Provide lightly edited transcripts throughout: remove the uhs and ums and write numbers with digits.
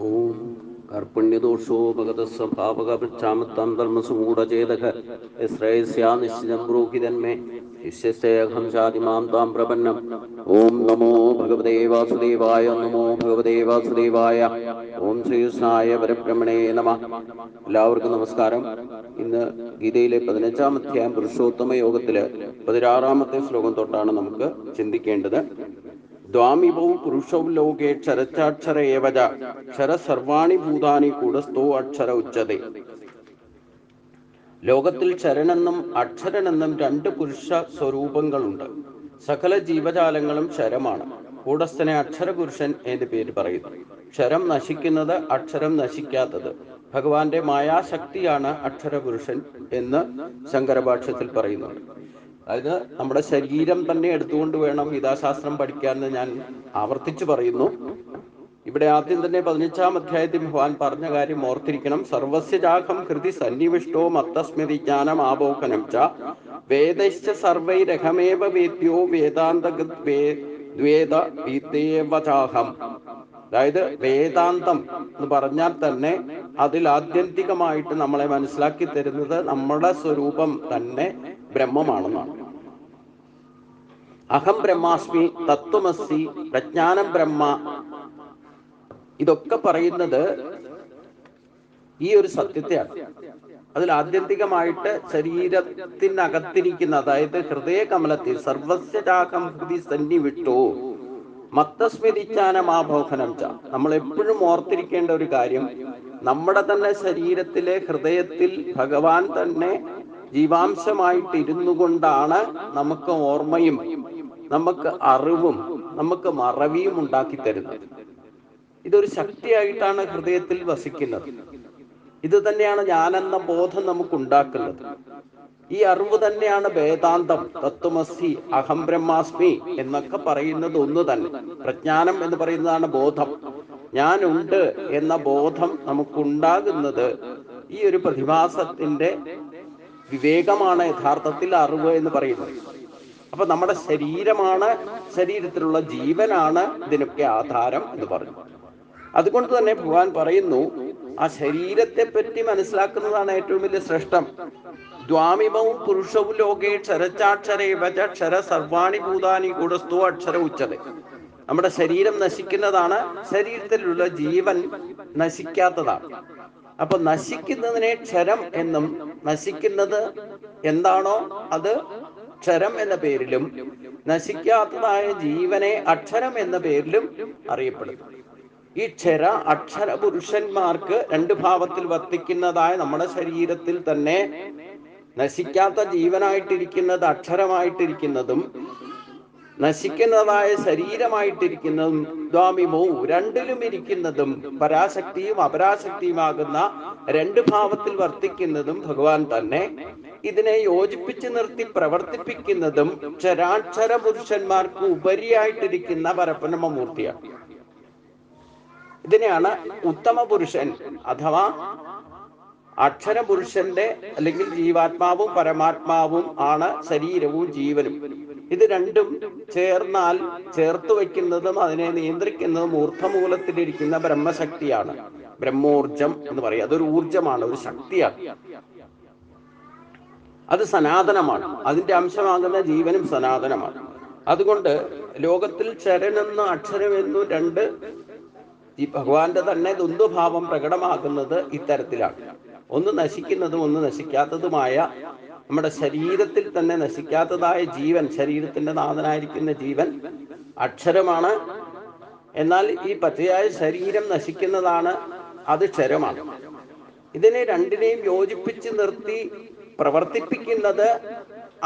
ഓം കർപ്പണ്യദോഷോ ഭഗതസ്വഭാവകപൃച്ഛാമത്താം ധർമ്മസുമൂഢചേതക ശ്രേയസ്യാ നിശ്ചിതം ബ്രൂഹിതന്മേ ശിഷ്യസ്തേഹം ശാതിമാം താം പ്രപന്നം. ഓം നമോ ഭഗവതേ വാസുദേവായ. നമോ ഭഗവതേ വാസുദേവായ. ഓം ശ്രീകൃഷ്ണായ പരബ്രഹ്മണേ നമഃ. എല്ലാവർക്കും നമസ്കാരം. ഇന്ന് ഗീതയിലെ 15-ാം അധ്യായം പുരുഷോത്തമ യോഗത്തില് 16-ാമത്തെ ശ്ലോകം തൊട്ടാണ് നമുക്ക് ചിന്തിക്കേണ്ടത്. ദ്വാമിപൗ പുരുഷൗ ലോകേ ക്ഷരച്ചാക്ഷര ഏവച ക്ഷര സർവാണി ഭൂതാനി കൂടസ്ഥോ അക്ഷര ഉച്ചതേ. ലോകത്തിൽ ക്ഷരനെന്നും അക്ഷരനെന്നും രണ്ട് പുരുഷ സ്വരൂപങ്ങളുണ്ട്. സകല ജീവജാലങ്ങളും ക്ഷരമാണ്. കൂടസ്ഥനെ അക്ഷരപുരുഷൻ എന്ന് പേര് പറയുന്നു. ക്ഷരം നശിക്കുന്നത്, അക്ഷരം നശിക്കാത്തത്. ഭഗവാന്റെ മായാശക്തിയാണ് അക്ഷരപുരുഷൻ എന്ന് ശങ്കരഭാഷ്യത്തിൽ പറയുന്നുണ്ട്. അതായത് നമ്മുടെ ശരീരം തന്നെ എടുത്തുകൊണ്ട് വേണം ഗീതാശാസ്ത്രം പഠിക്കാമെന്ന് ഞാൻ ആവർത്തിച്ചു പറയുന്നു. ഇവിടെ ആദ്യം തന്നെ 15-ാം അധ്യായത്തിൽ ഭഗവാൻ പറഞ്ഞ കാര്യം ഓർത്തിരിക്കണം. സർവസ്യജാഹം ഹൃദി സന്നിവിഷ്ടോ മത്തസ്മൃതി ജ്ഞാനം ആബോഹനം ച വേദശ്ച സർവൈരഹമേവ വേദ്യോ വേദാന്തവേദ വിദേവചാഹം. അതായത് വേദാന്തം എന്ന് പറഞ്ഞാൽ തന്നെ അതിൽ ആത്യന്തികമായിട്ട് നമ്മളെ മനസ്സിലാക്കി തരുന്നത് നമ്മുടെ സ്വരൂപം തന്നെ ബ്രഹ്മമാണെന്നാണ്. അഹം ബ്രഹ്മാസ്മി, തത്വമസി, പ്രജ്ഞാനം ബ്രഹ്മ, ഇതൊക്കെ പറയുന്നത് ഈ ഒരു സത്യത്തെയാണ്. അതിൽ ആത്യന്തികമായിട്ട് ശരീരത്തിനകത്തിരിക്കുന്ന, അതായത് ഹൃദയകമലത്തിൽ സർവസ്യജാഹം ഹൃദി സന്നിവിട്ടോ മത്തസ്മൃതിജ്ഞാനമാബോധനം ച. നമ്മൾ എപ്പോഴും ഓർത്തിരിക്കേണ്ട ഒരു കാര്യം, നമ്മുടെ തന്നെ ശരീരത്തിലെ ഹൃദയത്തിൽ ഭഗവാൻ തന്നെ ജീവാംശമായിട്ട് ഇരുന്നു കൊണ്ടാണ് നമുക്ക് ഓർമ്മയും നമുക്ക് അറിവും നമുക്ക് മറവിയും ഉണ്ടാക്കി തരുന്നത്. ഇതൊരു ശക്തിയായിട്ടാണ് ഹൃദയത്തിൽ വസിക്കുന്നത്. ഇത് തന്നെയാണ് ഞാനെന്ന ബോധം നമുക്ക് ഉണ്ടാക്കുന്നത്. ഈ അറിവ് തന്നെയാണ് വേദാന്തം. തത്വമസി, അഹം ബ്രഹ്മാസ്മി എന്നൊക്കെ പറയുന്നത് ഒന്ന് തന്നെ. പ്രജ്ഞാനം എന്ന് പറയുന്നതാണ് ബോധം. ഞാനുണ്ട് എന്ന ബോധം നമുക്കുണ്ടാകുന്നത് ഈ ഒരു പ്രതിഭാസത്തിന്റെ വിവേകമാണ് യഥാർത്ഥത്തിൽ അറിവ് എന്ന് പറയുന്നത്. അപ്പൊ നമ്മുടെ ശരീരമാണ്, ശരീരത്തിലുള്ള ജീവനാണ് ഇതിനൊക്കെ ആധാരം എന്ന് പറഞ്ഞു. അതുകൊണ്ട് തന്നെ ഭഗവാൻ പറയുന്നു, ആ ശരീരത്തെ പറ്റി മനസ്സിലാക്കുന്നതാണ് ഏറ്റവും വലിയ ശ്രേഷ്ഠം. ദ്വാമിമൗ പുരുഷൗ ലോകേ ക്ഷരച്ചാക്ഷരേവച ക്ഷര സർവാണി ഭൂതാനി കൂടസ്ഥോ അക്ഷര ഉച്ചതേ. നമ്മുടെ ശരീരം നശിക്കുന്നതാണ്, ശരീരത്തിലുള്ള ജീവൻ നശിക്കാത്തതാണ്. അപ്പൊ നശിക്കുന്നതിനെ ക്ഷരം എന്നും, നശിക്കുന്നത് എന്താണോ അത് ക്ഷരം എന്ന പേരിലും, നശിക്കാത്തതായ ജീവനെ അക്ഷരം എന്ന പേരിലും അറിയപ്പെടുന്നു. ഈ ക്ഷര അക്ഷര പുരുഷന്മാർക്ക് രണ്ട് ഭാവത്തിൽ വർത്തിക്കുന്നതായ നമ്മുടെ ശരീരത്തിൽ തന്നെ നശിക്കാത്ത ജീവനായിട്ടിരിക്കുന്നത് അക്ഷരമായിട്ടിരിക്കുന്നതും നശിക്കുന്നതായ ശരീരമായിട്ടിരിക്കുന്നതും ദ്വാമിമോ രണ്ടിലും ഇരിക്കുന്നതും പരാശക്തിയും അപരാശക്തിയുമാകുന്ന രണ്ട് ഭാവത്തിൽ വർത്തിക്കുന്നതും ഭഗവാൻ തന്നെ. ഇതിനെ യോജിപ്പിച്ച് നിർത്തി പ്രവർത്തിപ്പിക്കുന്നതും ക്ഷരാക്ഷര പുരുഷന്മാർക്ക് ഉപരിയായിട്ടിരിക്കുന്ന പരബ്രഹ്മമൂർത്തിയാണ്. ഇതിനെയാണ് ഉത്തമ പുരുഷൻ അഥവാ അക്ഷരപുരുഷന്റെ, അല്ലെങ്കിൽ ജീവാത്മാവും പരമാത്മാവും ആണ് ശരീരവും ജീവനും. ഇത് രണ്ടും ചേർന്നാൽ ചേർത്ത് വയ്ക്കുന്നതും അതിനെ നിയന്ത്രിക്കുന്നതും ഊർധ്വമൂലത്തിലിരിക്കുന്ന ബ്രഹ്മശക്തിയാണ്. ബ്രഹ്മോർജം എന്ന് പറയും. അതൊരു ഊർജമാണ്, ഒരു ശക്തിയാണ്. അത് സനാതനമാണ്. അതിന്റെ അംശമാകുന്ന ജീവനും സനാതനമാണ്. അതുകൊണ്ട് ലോകത്തിൽ ക്ഷരനെന്നും അക്ഷരമെന്നും രണ്ട് ഈ ഭഗവാന്റെ തന്നെ ദ്വന്ദ്വഭാവം പ്രകടമാകുന്നത് ഇത്തരത്തിലാണ്. ഒന്ന് നശിക്കുന്നതും ഒന്ന് നശിക്കാത്തതുമായ നമ്മുടെ ശരീരത്തിൽ തന്നെ നശിക്കാത്തതായ ജീവൻ, ശരീരത്തിന്റെ നാഥനായിരിക്കുന്ന ജീവൻ അക്ഷരമാണ്. എന്നാൽ ഈ പച്ചയായ ശരീരം നശിക്കുന്നതാണ്, അത് ക്ഷരമാണ്. ഇതിനെ രണ്ടിനെയും യോജിപ്പിച്ച് നിർത്തി പ്രവർത്തിപ്പിക്കുന്നത്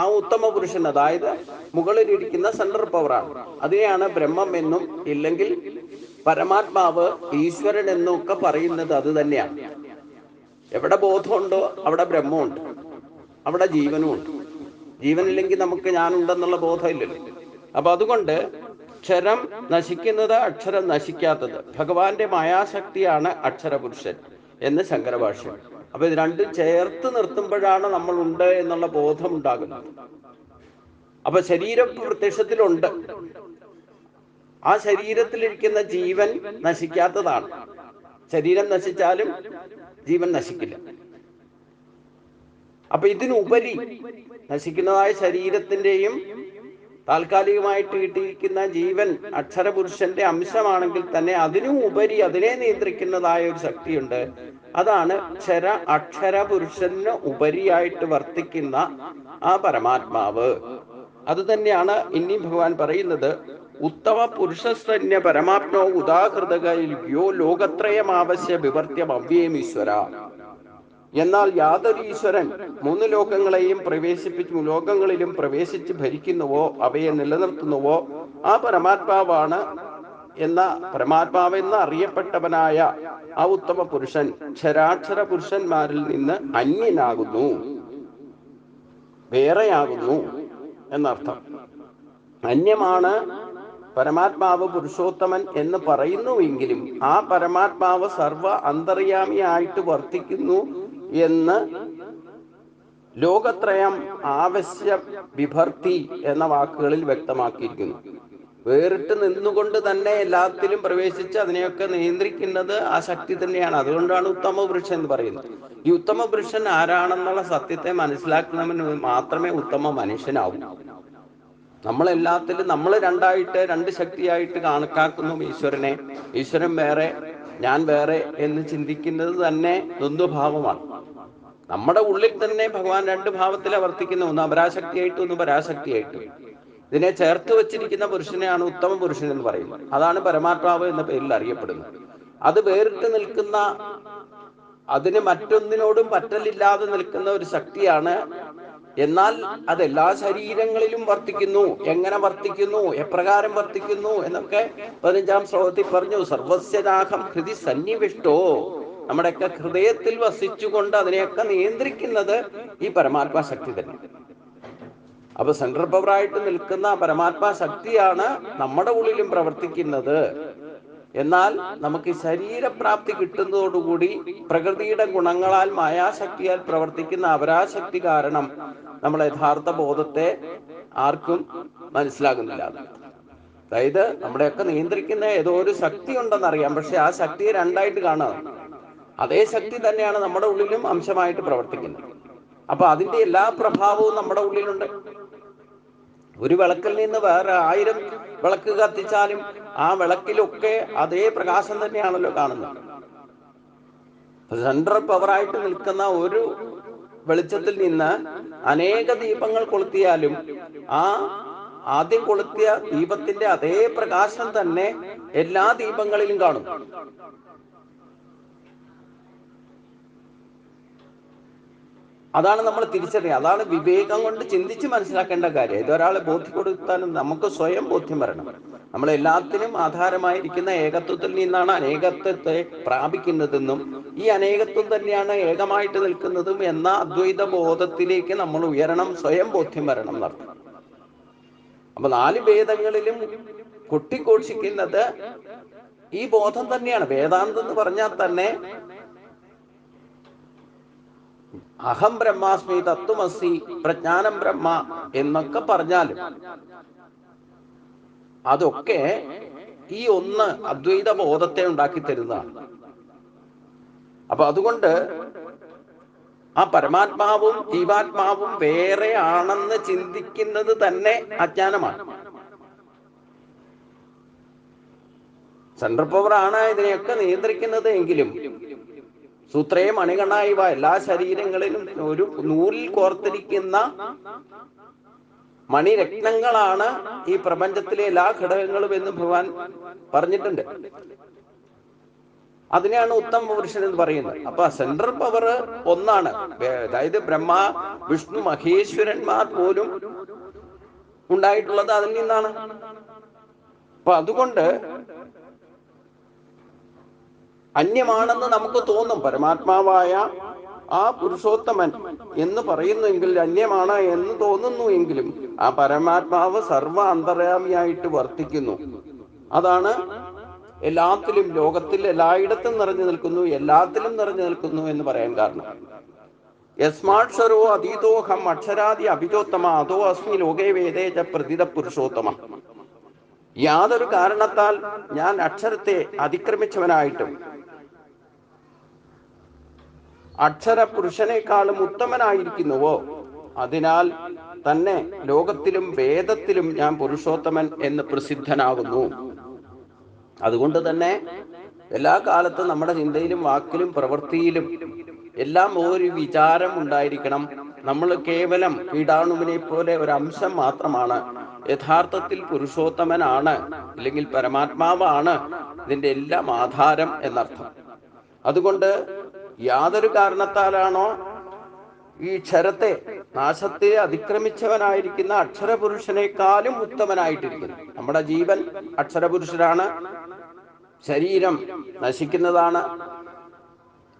ആ ഉത്തമ പുരുഷൻ, അതായത് മുകളിലിരിക്കുന്ന സെൻട്രൽ പവറാണ്. അതിനെയാണ് ബ്രഹ്മം എന്നും, ഇല്ലെങ്കിൽ പരമാത്മാവ്, ഈശ്വരൻ എന്നും ഒക്കെ പറയുന്നത് അത് തന്നെയാണ്. എവിടെ ബോധമുണ്ടോ അവിടെ ബ്രഹ്മമുണ്ട്, അവിടെ ജീവനുമുണ്ട്. ജീവനില്ലെങ്കിൽ നമുക്ക് ഞാനുണ്ടെന്നുള്ള ബോധമില്ലല്ലോ. അപ്പൊ അതുകൊണ്ട് ക്ഷരം നശിക്കുന്നത്, അക്ഷരം നശിക്കാത്തത്. ഭഗവാന്റെ മായാശക്തിയാണ് അക്ഷരപുരുഷൻ എന്ന് ശങ്കരഭാഷ്യം. അപ്പൊ ഇത് രണ്ടും ചേർത്ത് നിർത്തുമ്പോഴാണ് നമ്മൾ ഉണ്ട് എന്നുള്ള ബോധം ഉണ്ടാകുന്നത്. അപ്പൊ ശരീരം പ്രത്യക്ഷത്തിലുണ്ട്. ആ ശരീരത്തിലിരിക്കുന്ന ജീവൻ നശിക്കാത്തതാണ്. ശരീരം നശിച്ചാലും ജീവൻ നശിക്കില്ല. അപ്പൊ ഇതിനുപരി നശിക്കുന്നതായ ശരീരത്തിന്റെയും താൽക്കാലികമായിട്ട് കിട്ടിയിരിക്കുന്ന ജീവൻ അക്ഷരപുരുഷന്റെ അംശമാണെങ്കിൽ തന്നെ അതിനും ഉപരി അതിനെ നിയന്ത്രിക്കുന്നതായ ഒരു ശക്തിയുണ്ട്. അതാണ് അക്ഷരപുരുഷന് ഉപരിയായിട്ട് വർത്തിക്കുന്ന ആ പരമാത്മാവ്. അത് തന്നെയാണ് ഇനി ഭഗവാൻ പറയുന്നത്. ഉത്തമ പുരുഷസ്തന്യ പരമാത്മോ ഉദാഹൃതകയോ ലോകത്രയമാവശ്യ വിവർത്തിയം അവ്യേം ഈശ്വര. എന്നാൽ യാതൊരു ഈശ്വരൻ 3 ലോകങ്ങളിലും പ്രവേശിച്ച് ഭരിക്കുന്നുവോ അവയെ നിലനിർത്തുന്നുവോ ആ പരമാത്മാവാണ് പരമാത്മാവെന്ന് അറിയപ്പെട്ടവനായ ആ ഉത്തമ പുരുഷൻ ക്ഷരാക്ഷര പുരുഷന്മാരിൽ നിന്ന് അന്യനാകുന്നു, വേറെയാകുന്നു എന്നർത്ഥം. അന്യമാണ് പരമാത്മാവ് പുരുഷോത്തമൻ എന്ന് പറയുന്നുവെങ്കിലും ആ പരമാത്മാവ് സർവ അന്തർയാമിയായിട്ട് വർത്തിക്കുന്നു എന്ന് ലോകത്രയം ആവശ്യ വിഭർത്തി എന്ന വാക്കുകളിൽ വ്യക്തമാക്കിയിരിക്കുന്നു. വേറിട്ട് നിന്നുകൊണ്ട് തന്നെ എല്ലാത്തിലും പ്രവേശിച്ച് അതിനെയൊക്കെ നിയന്ത്രിക്കുന്നത് ആ ശക്തി തന്നെയാണ്. അതുകൊണ്ടാണ് ഉത്തമ പുരുഷൻ എന്ന് പറയുന്നത്. ഈ ഉത്തമ പുരുഷൻ ആരാണെന്നുള്ള സത്യത്തെ മനസ്സിലാക്കുന്നവന് മാത്രമേ ഉത്തമ മനുഷ്യനാവൂ. നമ്മളെല്ലാത്തിലും നമ്മൾ രണ്ട് ശക്തിയായിട്ട് കണക്കാക്കുന്നു ഈശ്വരനെ. ഈശ്വരൻ വേറെ, ഞാൻ വേറെ എന്ന് ചിന്തിക്കുന്നത് തന്നെ ദ്വന്ദ്വഭാവമാണ്. നമ്മുടെ ഉള്ളിൽ തന്നെ ഭഗവാൻ 2 ഭാവത്തിലാണ് വർത്തിക്കുന്നത്. ഒന്ന് അപരാശക്തിയായിട്ടും ഒന്ന് പരാശക്തിയായിട്ടും. ഇതിനെ ചേർത്ത് വെച്ചിരിക്കുന്ന പുരുഷനെയാണ് ഉത്തമ പുരുഷൻ എന്ന് പറയുന്നത്. അതാണ് പരമാത്മാവ് എന്ന പേരിൽ അറിയപ്പെടുന്നത്. അത് വേറിട്ട് നിൽക്കുന്ന, അതിന് മറ്റൊന്നിനോടും പറ്റലില്ലാതെ നിൽക്കുന്ന ഒരു ശക്തിയാണ്. എന്നാൽ അതെല്ലാ ശരീരങ്ങളിലും വർത്തിക്കുന്നു. എങ്ങനെ വർത്തിക്കുന്നു, എപ്രകാരം വർത്തിക്കുന്നു എന്നൊക്കെ 15-ാം ശ്ലോകത്തിൽ പറഞ്ഞു. സർവസ്യദാഹം ഹൃദി സന്നിവിഷ്ടോ. നമ്മുടെയൊക്കെ ഹൃദയത്തിൽ വസിച്ചുകൊണ്ട് അതിനെയൊക്കെ നിയന്ത്രിക്കുന്നത് ഈ പരമാത്മാ ശക്തി തന്നെ. അപ്പൊ സെൻട്രൽ പവറായിട്ട് നിൽക്കുന്ന പരമാത്മാ ശക്തിയാണ് നമ്മുടെ ഉള്ളിലും പ്രവർത്തിക്കുന്നത്. എന്നാൽ നമുക്ക് ശരീരപ്രാപ്തി കിട്ടുന്നതോടുകൂടി പ്രകൃതിയുടെ ഗുണങ്ങളാൽ മായാശക്തിയാൽ പ്രവർത്തിക്കുന്ന അപരാശക്തി കാരണം നമ്മളെ യഥാർത്ഥ ബോധത്തെ ആർക്കും മനസ്സിലാകുന്നില്ല. അതായത് നമ്മുടെയൊക്കെ നിയന്ത്രിക്കുന്ന ഏതോ ഒരു ശക്തി ഉണ്ടെന്നറിയാം, പക്ഷെ ആ ശക്തിയെ 2ആയിട്ട് കാണാം. അതേ ശക്തി തന്നെയാണ് നമ്മുടെ ഉള്ളിലും അംശമായിട്ട് പ്രവർത്തിക്കുന്നത്. അപ്പൊ അതിന്റെ എല്ലാ പ്രഭാവവും നമ്മുടെ ഉള്ളിലുണ്ട്. ഒരു വിളക്കിൽ നിന്ന് വേറെ 1000 വിളക്ക് കത്തിച്ചാലും ആ വിളക്കിലൊക്കെ അതേ പ്രകാശം തന്നെയാണല്ലോ കാണുന്നത്. സെൻട്രൽ പവറായിട്ട് നിൽക്കുന്ന ഒരു വെളിച്ചത്തിൽ നിന്ന് അനേക ദീപങ്ങൾ കൊളുത്തിയാലും ആ ആദ്യം കൊളുത്തിയ ദീപത്തിന്റെ അതേ പ്രകാശം തന്നെ എല്ലാ ദീപങ്ങളിലും കാണും. അതാണ് നമ്മൾ തിരിച്ചറിയുക. അതാണ് വിവേകം കൊണ്ട് ചിന്തിച്ച് മനസ്സിലാക്കേണ്ട കാര്യം. ഇതൊരാളെ ബോധ്യപ്പെടുത്താനും നമുക്ക് സ്വയം ബോധ്യം വരണം. നമ്മളെല്ലാത്തിനും ആധാരമായിരിക്കുന്ന ഏകത്വത്തിൽ നിന്നാണ് അനേകത്വത്തെ പ്രാപിക്കുന്നതെന്നും ഈ അനേകത്വം തന്നെയാണ് ഏകമായിട്ട് നിൽക്കുന്നതും എന്ന അദ്വൈത ബോധത്തിലേക്ക് നമ്മൾ ഉയരണം, സ്വയം ബോധ്യം വരണം എന്നർത്ഥം. അപ്പൊ 4 വേദങ്ങളിലും കൊട്ടിഘോഷിക്കുന്നത് ഈ ബോധം തന്നെയാണ്. വേദാന്തം എന്ന് പറഞ്ഞാൽ തന്നെ അഹം ബ്രഹ്മാസ്മി, തത്വമസി, പ്രജ്ഞാനം ബ്രഹ്മ എന്നൊക്കെ പറഞ്ഞാലും അതൊക്കെ ഈ ഒന്ന് അദ്വൈത ബോധത്തെ ഉണ്ടാക്കി തരുന്നതാണ്. അപ്പൊ അതുകൊണ്ട് ആ പരമാത്മാവും ജീവാത്മാവും വേറെ ആണെന്ന് ചിന്തിക്കുന്നത് തന്നെ അജ്ഞാനമാണ്. സെൻട്രൽ പവർ ആണ് ഇതിനെയൊക്കെ നിയന്ത്രിക്കുന്നത് എങ്കിലും സൂത്രേ മണികണായിവ, എല്ലാ ശരീരങ്ങളിലും ഒരു നൂലിൽ കോർത്തിരിക്കുന്ന മണിരത്നങ്ങളാണ് ഈ പ്രപഞ്ചത്തിലെ എല്ലാ ഘടകങ്ങളും എന്ന് ഭഗവാൻ പറഞ്ഞിട്ടുണ്ട്. അതിനെയാണ് ഉത്തമ പുരുഷൻ എന്ന് പറയുന്നത്. അപ്പൊ സെൻട്രൽ പവർ ഒന്നാണ്. അതായത് ബ്രഹ്മ, വിഷ്ണു, മഹേശ്വരന്മാർ പോലും ഉണ്ടായിട്ടുള്ളത് അതിൽ നിന്നാണ്. അപ്പൊ അതുകൊണ്ട് അന്യമാണെന്ന് നമുക്ക് തോന്നും. പരമാത്മാവായ ആ പുരുഷോത്തമൻ എന്ന് പറയുന്നുവെങ്കിൽ അന്യമാണ് എന്ന് തോന്നുന്നു എങ്കിലും ആ പരമാത്മാവ് സർവ അന്തര്യാമിയായിട്ട് വർത്തിക്കുന്നു. അതാണ് എല്ലാത്തിലും, ലോകത്തിൽ എല്ലായിടത്തും നിറഞ്ഞു നിൽക്കുന്നു, എല്ലാത്തിലും നിറഞ്ഞു നിൽക്കുന്നു എന്ന് പറയാൻ കാരണം. യസ്മാക്ഷരോ അതീതോഹം അക്ഷരാദി അഭിജോത്തമ അതോ അസ്മി ലോകേ വേദേ ച പ്രതിത പുരുഷോത്തമ. യാതൊരു കാരണത്താൽ ഞാൻ അക്ഷരത്തെ അതിക്രമിച്ചവനായിട്ടും അക്ഷര പുരുഷനേക്കാളും ഉത്തമനായിരിക്കുന്നുവോ, അതിനാൽ തന്നെ ലോകത്തിലും വേദത്തിലും ഞാൻ പുരുഷോത്തമൻ എന്ന് പ്രസിദ്ധനാകുന്നു. അതുകൊണ്ട് തന്നെ എല്ലാ കാലത്തും നമ്മുടെ ചിന്തയിലും വാക്കിലും പ്രവൃത്തിയിലും എല്ലാം ഒരു വിചാരം ഉണ്ടായിരിക്കണം. നമ്മൾ കേവലം കീടാണുവിനെ പോലെ ഒരു അംശം മാത്രമാണ്. യഥാർത്ഥത്തിൽ പുരുഷോത്തമനാണ്, അല്ലെങ്കിൽ പരമാത്മാവാണ് ഇതിന്റെ എല്ലാം ആധാരം എന്നർത്ഥം. അതുകൊണ്ട് യാതൊരു കാരണത്താലാണോ ഈ ക്ഷരത്തെ, നാശത്തെ അതിക്രമിച്ചവനായിരിക്കുന്ന അക്ഷരപുരുഷനേക്കാളും ഉത്തമനായിട്ടിരിക്കുന്നു. നമ്മുടെ ജീവൻ അക്ഷരപുരുഷനാണ്, ശരീരം നശിക്കുന്നതാണ്.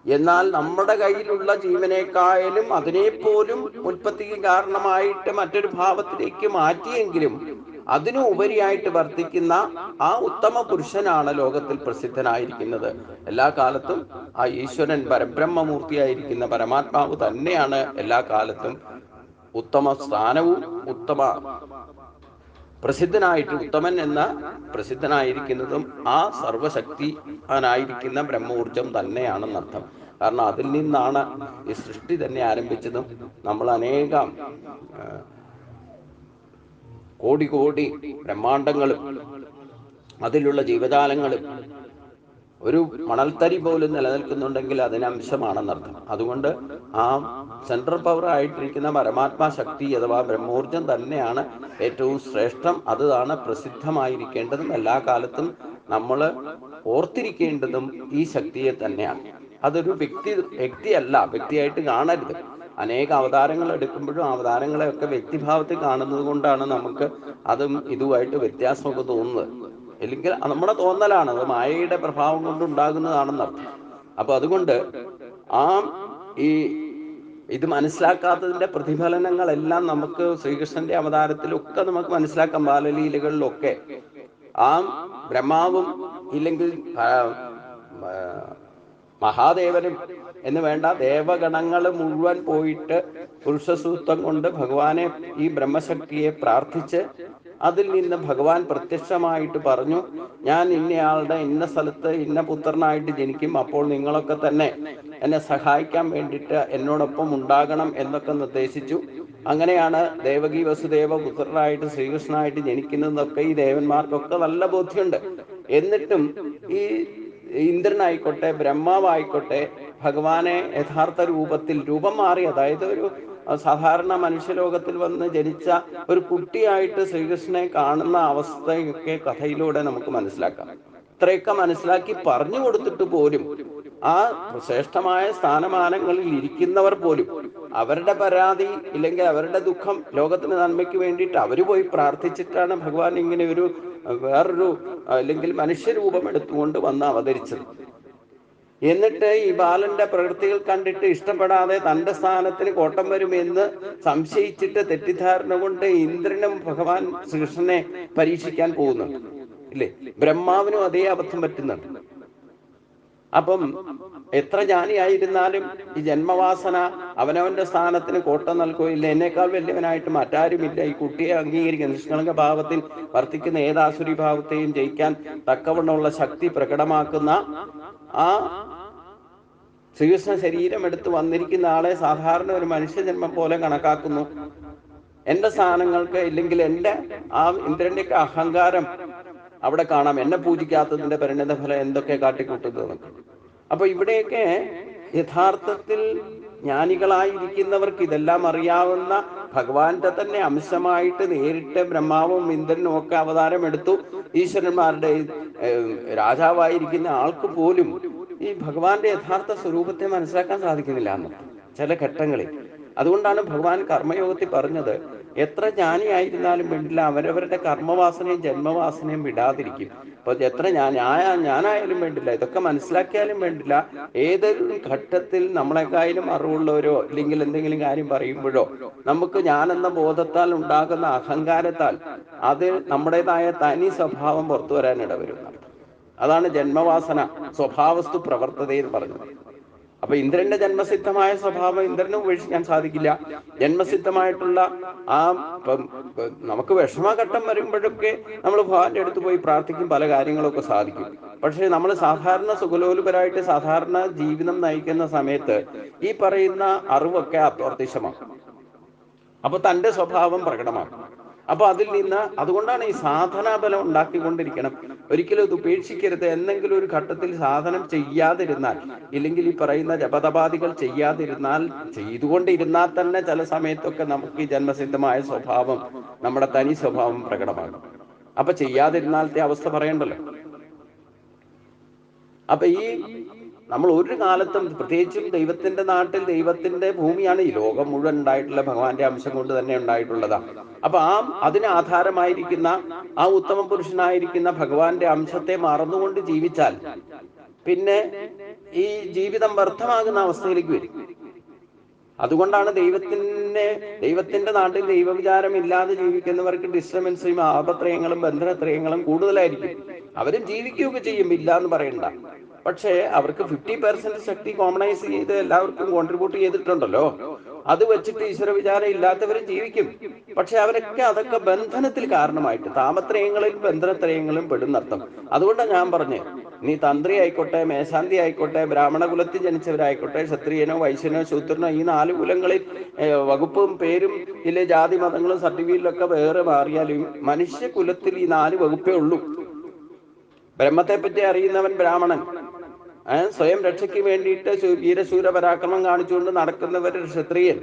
എന്നാൽ നമ്മുടെ കയ്യിലുള്ള ജീവനേക്കാളും അതിനെപ്പോലും ഉൽപ്പത്തിക്ക് കാരണമായിട്ട് മറ്റൊരു ഭാവത്തിലേക്ക് മാറ്റിയെങ്കിലും അതിനു ഉപരിയായിട്ട് വർത്തിക്കുന്ന ആ ഉത്തമ പുരുഷനാണ് ലോകത്തിൽ പ്രസിദ്ധനായിരിക്കുന്നത്. എല്ലാ കാലത്തും ആ ഈശ്വരൻ പരബ്രഹ്മമൂർത്തിയായിരിക്കുന്ന പരമാത്മാവ് തന്നെയാണ് എല്ലാ കാലത്തും ഉത്തമ സ്ഥാനവും ഉത്തമ പ്രസിദ്ധനായിട്ട്, ഉത്തമൻ എന്ന പ്രസിദ്ധനായിരിക്കുന്നതും ആ സർവശക്തിയായിരിക്കുന്ന ബ്രഹ്മോർജം തന്നെയാണെന്നർത്ഥം. കാരണം അതിൽ നിന്നാണ് ഈ സൃഷ്ടി തന്നെ ആരംഭിച്ചതും. നമ്മൾ അനേകം കോടി കോടി ബ്രഹ്മാണ്ടങ്ങളും അതിലുള്ള ജീവജാലങ്ങളും ഒരു മണൽത്തരി പോലും നിലനിൽക്കുന്നുണ്ടെങ്കിൽ അതിന് അംശമാണെന്നർത്ഥം. അതുകൊണ്ട് ആ സെൻട്രൽ പവർ ആയിട്ടിരിക്കുന്ന പരമാത്മാ ശക്തി അഥവാ ബ്രഹ്മോർജം തന്നെയാണ് ഏറ്റവും ശ്രേഷ്ഠം. അതാണ് പ്രസിദ്ധമായിരിക്കേണ്ടതും എല്ലാ കാലത്തും നമ്മൾ ഓർത്തിരിക്കേണ്ടതും ഈ ശക്തിയെ തന്നെയാണ്. അതൊരു വ്യക്തിയല്ല, വ്യക്തിയായിട്ട് കാണരുത്. അനേക അവതാരങ്ങൾ എടുക്കുമ്പോഴും അവതാരങ്ങളെയൊക്കെ വ്യക്തിഭാവത്തിൽ കാണുന്നത് കൊണ്ടാണ് നമുക്ക് അതും ഇതുമായിട്ട് വ്യത്യാസമൊക്കെ തോന്നുന്നത്. അല്ലെങ്കിൽ നമ്മുടെ തോന്നലാണ്, അത് മായയുടെ പ്രഭാവം കൊണ്ടുണ്ടാകുന്നതാണെന്നർത്ഥം. അപ്പൊ അതുകൊണ്ട് ഇത് മനസ്സിലാക്കാത്തതിന്റെ പ്രതിഫലനങ്ങളെല്ലാം നമുക്ക് ശ്രീകൃഷ്ണന്റെ അവതാരത്തിലൊക്കെ നമുക്ക് മനസ്സിലാക്കാം. ബാലലീലകളിലൊക്കെ ആ ബ്രഹ്മാവും ഇല്ലെങ്കിൽ മഹാദേവനും എന്ന് വേണ്ട ദേവഗണങ്ങൾ മുഴുവൻ പോയിട്ട് പുരുഷസൂക്തം കൊണ്ട് ഭഗവാനെ, ഈ ബ്രഹ്മശക്തിയെ പ്രാർത്ഥിച്ച് അതിൽ നിന്ന് ഭഗവാൻ പ്രത്യക്ഷമായിട്ട് പറഞ്ഞു, ഞാൻ ഇന്നയാളുടെ ഇന്ന സ്ഥലത്ത് ഇന്ന പുത്രനായിട്ട് ജനിക്കും, അപ്പോൾ നിങ്ങളൊക്കെ തന്നെ എന്നെ സഹായിക്കാൻ വേണ്ടിയിട്ട് എന്നോടൊപ്പം ഉണ്ടാകണം എന്നൊക്കെ നിർദ്ദേശിച്ചു. അങ്ങനെയാണ് ദേവകി വസുദേവ പുത്രനായിട്ട് ശ്രീകൃഷ്ണനായിട്ട് ജനിക്കുന്നതൊക്കെ ഈ ദേവന്മാർക്കൊക്കെ നല്ല ബോധ്യമുണ്ട്. എന്നിട്ടും ഈ ഇന്ദ്രനായിക്കോട്ടെ ബ്രഹ്മാവായിക്കോട്ടെ ഭഗവാനെ യഥാർത്ഥ രൂപത്തിൽ രൂപം മാറി, അതായത് ഒരു സാധാരണ മനുഷ്യലോകത്തിൽ വന്ന് ജനിച്ച ഒരു കുട്ടിയായിട്ട് ശ്രീകൃഷ്ണനെ കാണുന്ന അവസ്ഥയൊക്കെ കഥയിലൂടെ നമുക്ക് മനസ്സിലാക്കാം. ഇത്രയൊക്കെ മനസ്സിലാക്കി പറഞ്ഞു കൊടുത്തിട്ട് പോലും ആ ശ്രേഷ്ഠമായ സ്ഥാനമാനങ്ങളിൽ ഇരിക്കുന്നവർ പോലും അവരുടെ പരാതി ഇല്ലെങ്കിൽ അവരുടെ ദുഃഖം ലോകത്തിന് നന്മയ്ക്ക് വേണ്ടിയിട്ട് അവര് പോയി പ്രാർത്ഥിച്ചിട്ടാണ് ഭഗവാൻ ഇങ്ങനെ ഒരു വേറൊരു അല്ലെങ്കിൽ മനുഷ്യരൂപം എടുത്തുകൊണ്ട് വന്ന് അവതരിച്ചത്. എന്നിട്ട് ഈ ബാലന്റെ പ്രവൃത്തികൾ കണ്ടിട്ട് ഇഷ്ടപ്പെടാതെ തന്റെ സ്ഥാനത്തിന് കോട്ടം വരുമെന്ന് സംശയിച്ചിട്ട് തെറ്റിദ്ധാരണ കൊണ്ട് ഇന്ദ്രനും ഭഗവാൻ ശ്രീകൃഷ്ണനെ പരീക്ഷിക്കാൻ പോകുന്നുണ്ട്, ഇല്ലേ? ബ്രഹ്മാവിനും അതേ അബദ്ധം പറ്റുന്നുണ്ട്. അപ്പം എത്ര ജ്ഞാനിയായിരുന്നാലും ഈ ജന്മവാസന അവനവന്റെ സ്ഥാനത്തിന് കോട്ടം നൽകുകയില്ല. എന്നേക്കാൾ വലിയവനായിട്ട് മറ്റാരുമില്ല. ഈ കുട്ടിയെ അംഗീകരിക്കുന്ന നിഷ്കളങ്ക ഭാവത്തിൽ വർത്തിക്കുന്ന ഏതാസുരി ഭാവത്തെയും ജയിക്കാൻ തക്കവണ്ണമുള്ള ശക്തി പ്രകടമാക്കുന്ന ആ ശ്രീകൃഷ്ണ ശരീരം എടുത്ത് വന്നിരിക്കുന്ന ആളെ സാധാരണ ഒരു മനുഷ്യജന്മം പോലെ കണക്കാക്കുന്നു. എന്റെ സ്ഥാനങ്ങൾക്ക് ഇല്ലെങ്കിൽ എന്റെ ആ ഇന്ദ്രന്റെയൊക്കെ അഹങ്കാരം അവിടെ കാണാം. എന്നെ പൂജിക്കാത്തതിന്റെ പരിണിത ഫലം എന്തൊക്കെ കാട്ടിക്കൂട്ടുന്നത്. അപ്പൊ ഇവിടെയൊക്കെ യഥാർത്ഥത്തിൽ ജ്ഞാനികളായിരിക്കുന്നവർക്ക് ഇതെല്ലാം അറിയാവുന്ന ഭഗവാന്റെ തന്നെ അംശമായിട്ട് നേരിട്ട് ബ്രഹ്മാവും ഇന്ദ്രനും ഒക്കെ അവതാരം എടുത്തു. ഈശ്വരന്മാരുടെ രാജാവായിരിക്കുന്ന ആൾക്ക് പോലും ഈ ഭഗവാന്റെ യഥാർത്ഥ സ്വരൂപത്തെ മനസ്സിലാക്കാൻ സാധിക്കുന്നില്ല എന്ന് ചില ഘട്ടങ്ങളിൽ. അതുകൊണ്ടാണ് ഭഗവാൻ കർമ്മയോഗത്തിൽ പറഞ്ഞത്, എത്ര ജ്ഞാനിയായിരുന്നാലും വേണ്ടില്ല അവരവരുടെ കർമ്മവാസനയും ജന്മവാസനയും വിടാതിരിക്കും. അപ്പൊ എത്ര ഞാനായാലും വേണ്ടില്ല, ഇതൊക്കെ മനസ്സിലാക്കിയാലും വേണ്ടില്ല, ഏതൊരു ഘട്ടത്തിൽ നമ്മളെക്കായാലും അറിവുള്ളവരോ അല്ലെങ്കിൽ എന്തെങ്കിലും കാര്യം പറയുമ്പോഴോ നമുക്ക് ഞാനെന്ന ബോധത്താൽ ഉണ്ടാകുന്ന അഹങ്കാരത്താൽ അത് നമ്മുടേതായ തനി സ്വഭാവം പുറത്തു വരാനിട വരും. അതാണ് ജന്മവാസന സ്വഭാവസ്തു പ്രവർത്തത എന്ന് പറഞ്ഞത്. അപ്പൊ ഇന്ദ്രന്റെ ജന്മസിദ്ധമായ സ്വഭാവം ഇന്ദ്രനെ ഉപേക്ഷിക്കാൻ സാധിക്കില്ല. ജന്മസിദ്ധമായിട്ടുള്ള ആ നമുക്ക് വിഷമഘട്ടം വരുമ്പോഴൊക്കെ നമ്മൾ ഭഗവാന്റെ അടുത്ത് പോയി പ്രാർത്ഥിക്കും, പല കാര്യങ്ങളൊക്കെ സാധിക്കും. പക്ഷെ നമ്മൾ സാധാരണ സുഖലോലുപരായിട്ട് സാധാരണ ജീവിതം നയിക്കുന്ന സമയത്ത് ഈ പറയുന്ന അറിവൊക്കെ അപ്രത്യക്ഷമാണ്. അപ്പൊ തന്റെ സ്വഭാവം പ്രകടമാകും. അപ്പൊ അതിൽ നിന്ന് അതുകൊണ്ടാണ് ഈ സാധനാബലം ഉണ്ടാക്കിക്കൊണ്ടിരിക്കണം. ഒരിക്കലും ഇത് ഉപേക്ഷിക്കരുത്. എന്തെങ്കിലും ഒരു ഘട്ടത്തിൽ സാധനം ചെയ്യാതിരുന്നാൽ, ഇല്ലെങ്കിൽ ഈ പറയുന്ന ജപതപാദികൾ ചെയ്യാതിരുന്നാൽ, ചെയ്തുകൊണ്ടിരുന്നാൽ തന്നെ ചില സമയത്തൊക്കെ നമുക്ക് ഈ ജന്മസിദ്ധമായ സ്വഭാവം, നമ്മുടെ തനി സ്വഭാവം പ്രകടമാകും. അപ്പൊ ചെയ്യാതിരുന്നാലത്തെ അവസ്ഥ പറയണ്ടല്ലോ. അപ്പൊ ഈ നമ്മൾ ഒരു കാലത്തും, പ്രത്യേകിച്ചും ദൈവത്തിന്റെ നാട്ടിൽ, ദൈവത്തിന്റെ ഭൂമിയാണ് ഈ ലോകം മുഴുവൻ ഉണ്ടായിട്ടുള്ള ഭഗവാന്റെ അംശം കൊണ്ട് തന്നെ ഉണ്ടായിട്ടുള്ളതാണ്. അപ്പൊ അതിന് ആധാരമായിരിക്കുന്ന ആ ഉത്തമ പുരുഷനായിരിക്കുന്ന ഭഗവാന്റെ അംശത്തെ മറന്നുകൊണ്ട് ജീവിച്ചാൽ പിന്നെ ഈ ജീവിതം വ്യർത്ഥമാകുന്ന അവസ്ഥയിലേക്ക് വരും. അതുകൊണ്ടാണ് ദൈവത്തിന്റെ നാട്ടിൽ ദൈവവിചാരം ഇല്ലാതെ ജീവിക്കുന്നവർക്ക് ഡിസ്റ്റർബൻസും ആപത്രയങ്ങളും ബന്ധനത്രയങ്ങളും കൂടുതലായിരിക്കും. അവരും ജീവിക്കുകയൊക്കെ ചെയ്യും, ഇല്ല എന്ന് പറയണ്ട. പക്ഷേ അവർക്ക് 50% ശക്തി കോമണൈസ് ചെയ്ത് എല്ലാവർക്കും കോൺട്രിബ്യൂട്ട് ചെയ്തിട്ടുണ്ടല്ലോ. അത് വെച്ചിട്ട് ഈശ്വര വിചാരം ഇല്ലാത്തവരും ജീവിക്കും. പക്ഷെ അവരൊക്കെ അതൊക്കെ ബന്ധനത്തിൽ കാരണമായിട്ട് താപത്രയങ്ങളിലും ബന്ധനത്രയങ്ങളും പെടുന്നർത്ഥം. അതുകൊണ്ടാണ് ഞാൻ പറഞ്ഞത്, നീ തന്ത്രി ആയിക്കോട്ടെ, മേശാന്തി ആയിക്കോട്ടെ, ബ്രാഹ്മണ കുലത്തിൽ ജനിച്ചവരായിക്കോട്ടെ, ക്ഷത്രിയനോ വൈശ്യനോ ശൂദ്രനോ, ഈ 4 കുലങ്ങളിൽ വകുപ്പും പേരും ഇല്ലെ ജാതി മതങ്ങളും സർട്ടിഫിക്കറ്റിലൊക്കെ വേറെ മാറിയാലും മനുഷ്യ കുലത്തിൽ ഈ 4 വകുപ്പേ ഉള്ളൂ. ബ്രഹ്മത്തെ പറ്റി അറിയുന്നവൻ ബ്രാഹ്മണൻ, സ്വയം രക്ഷയ്ക്ക് വേണ്ടിയിട്ട് വീരശൂര പരാക്രമം കാണിച്ചുകൊണ്ട് നടക്കുന്നവർ ക്ഷത്രിയൻ,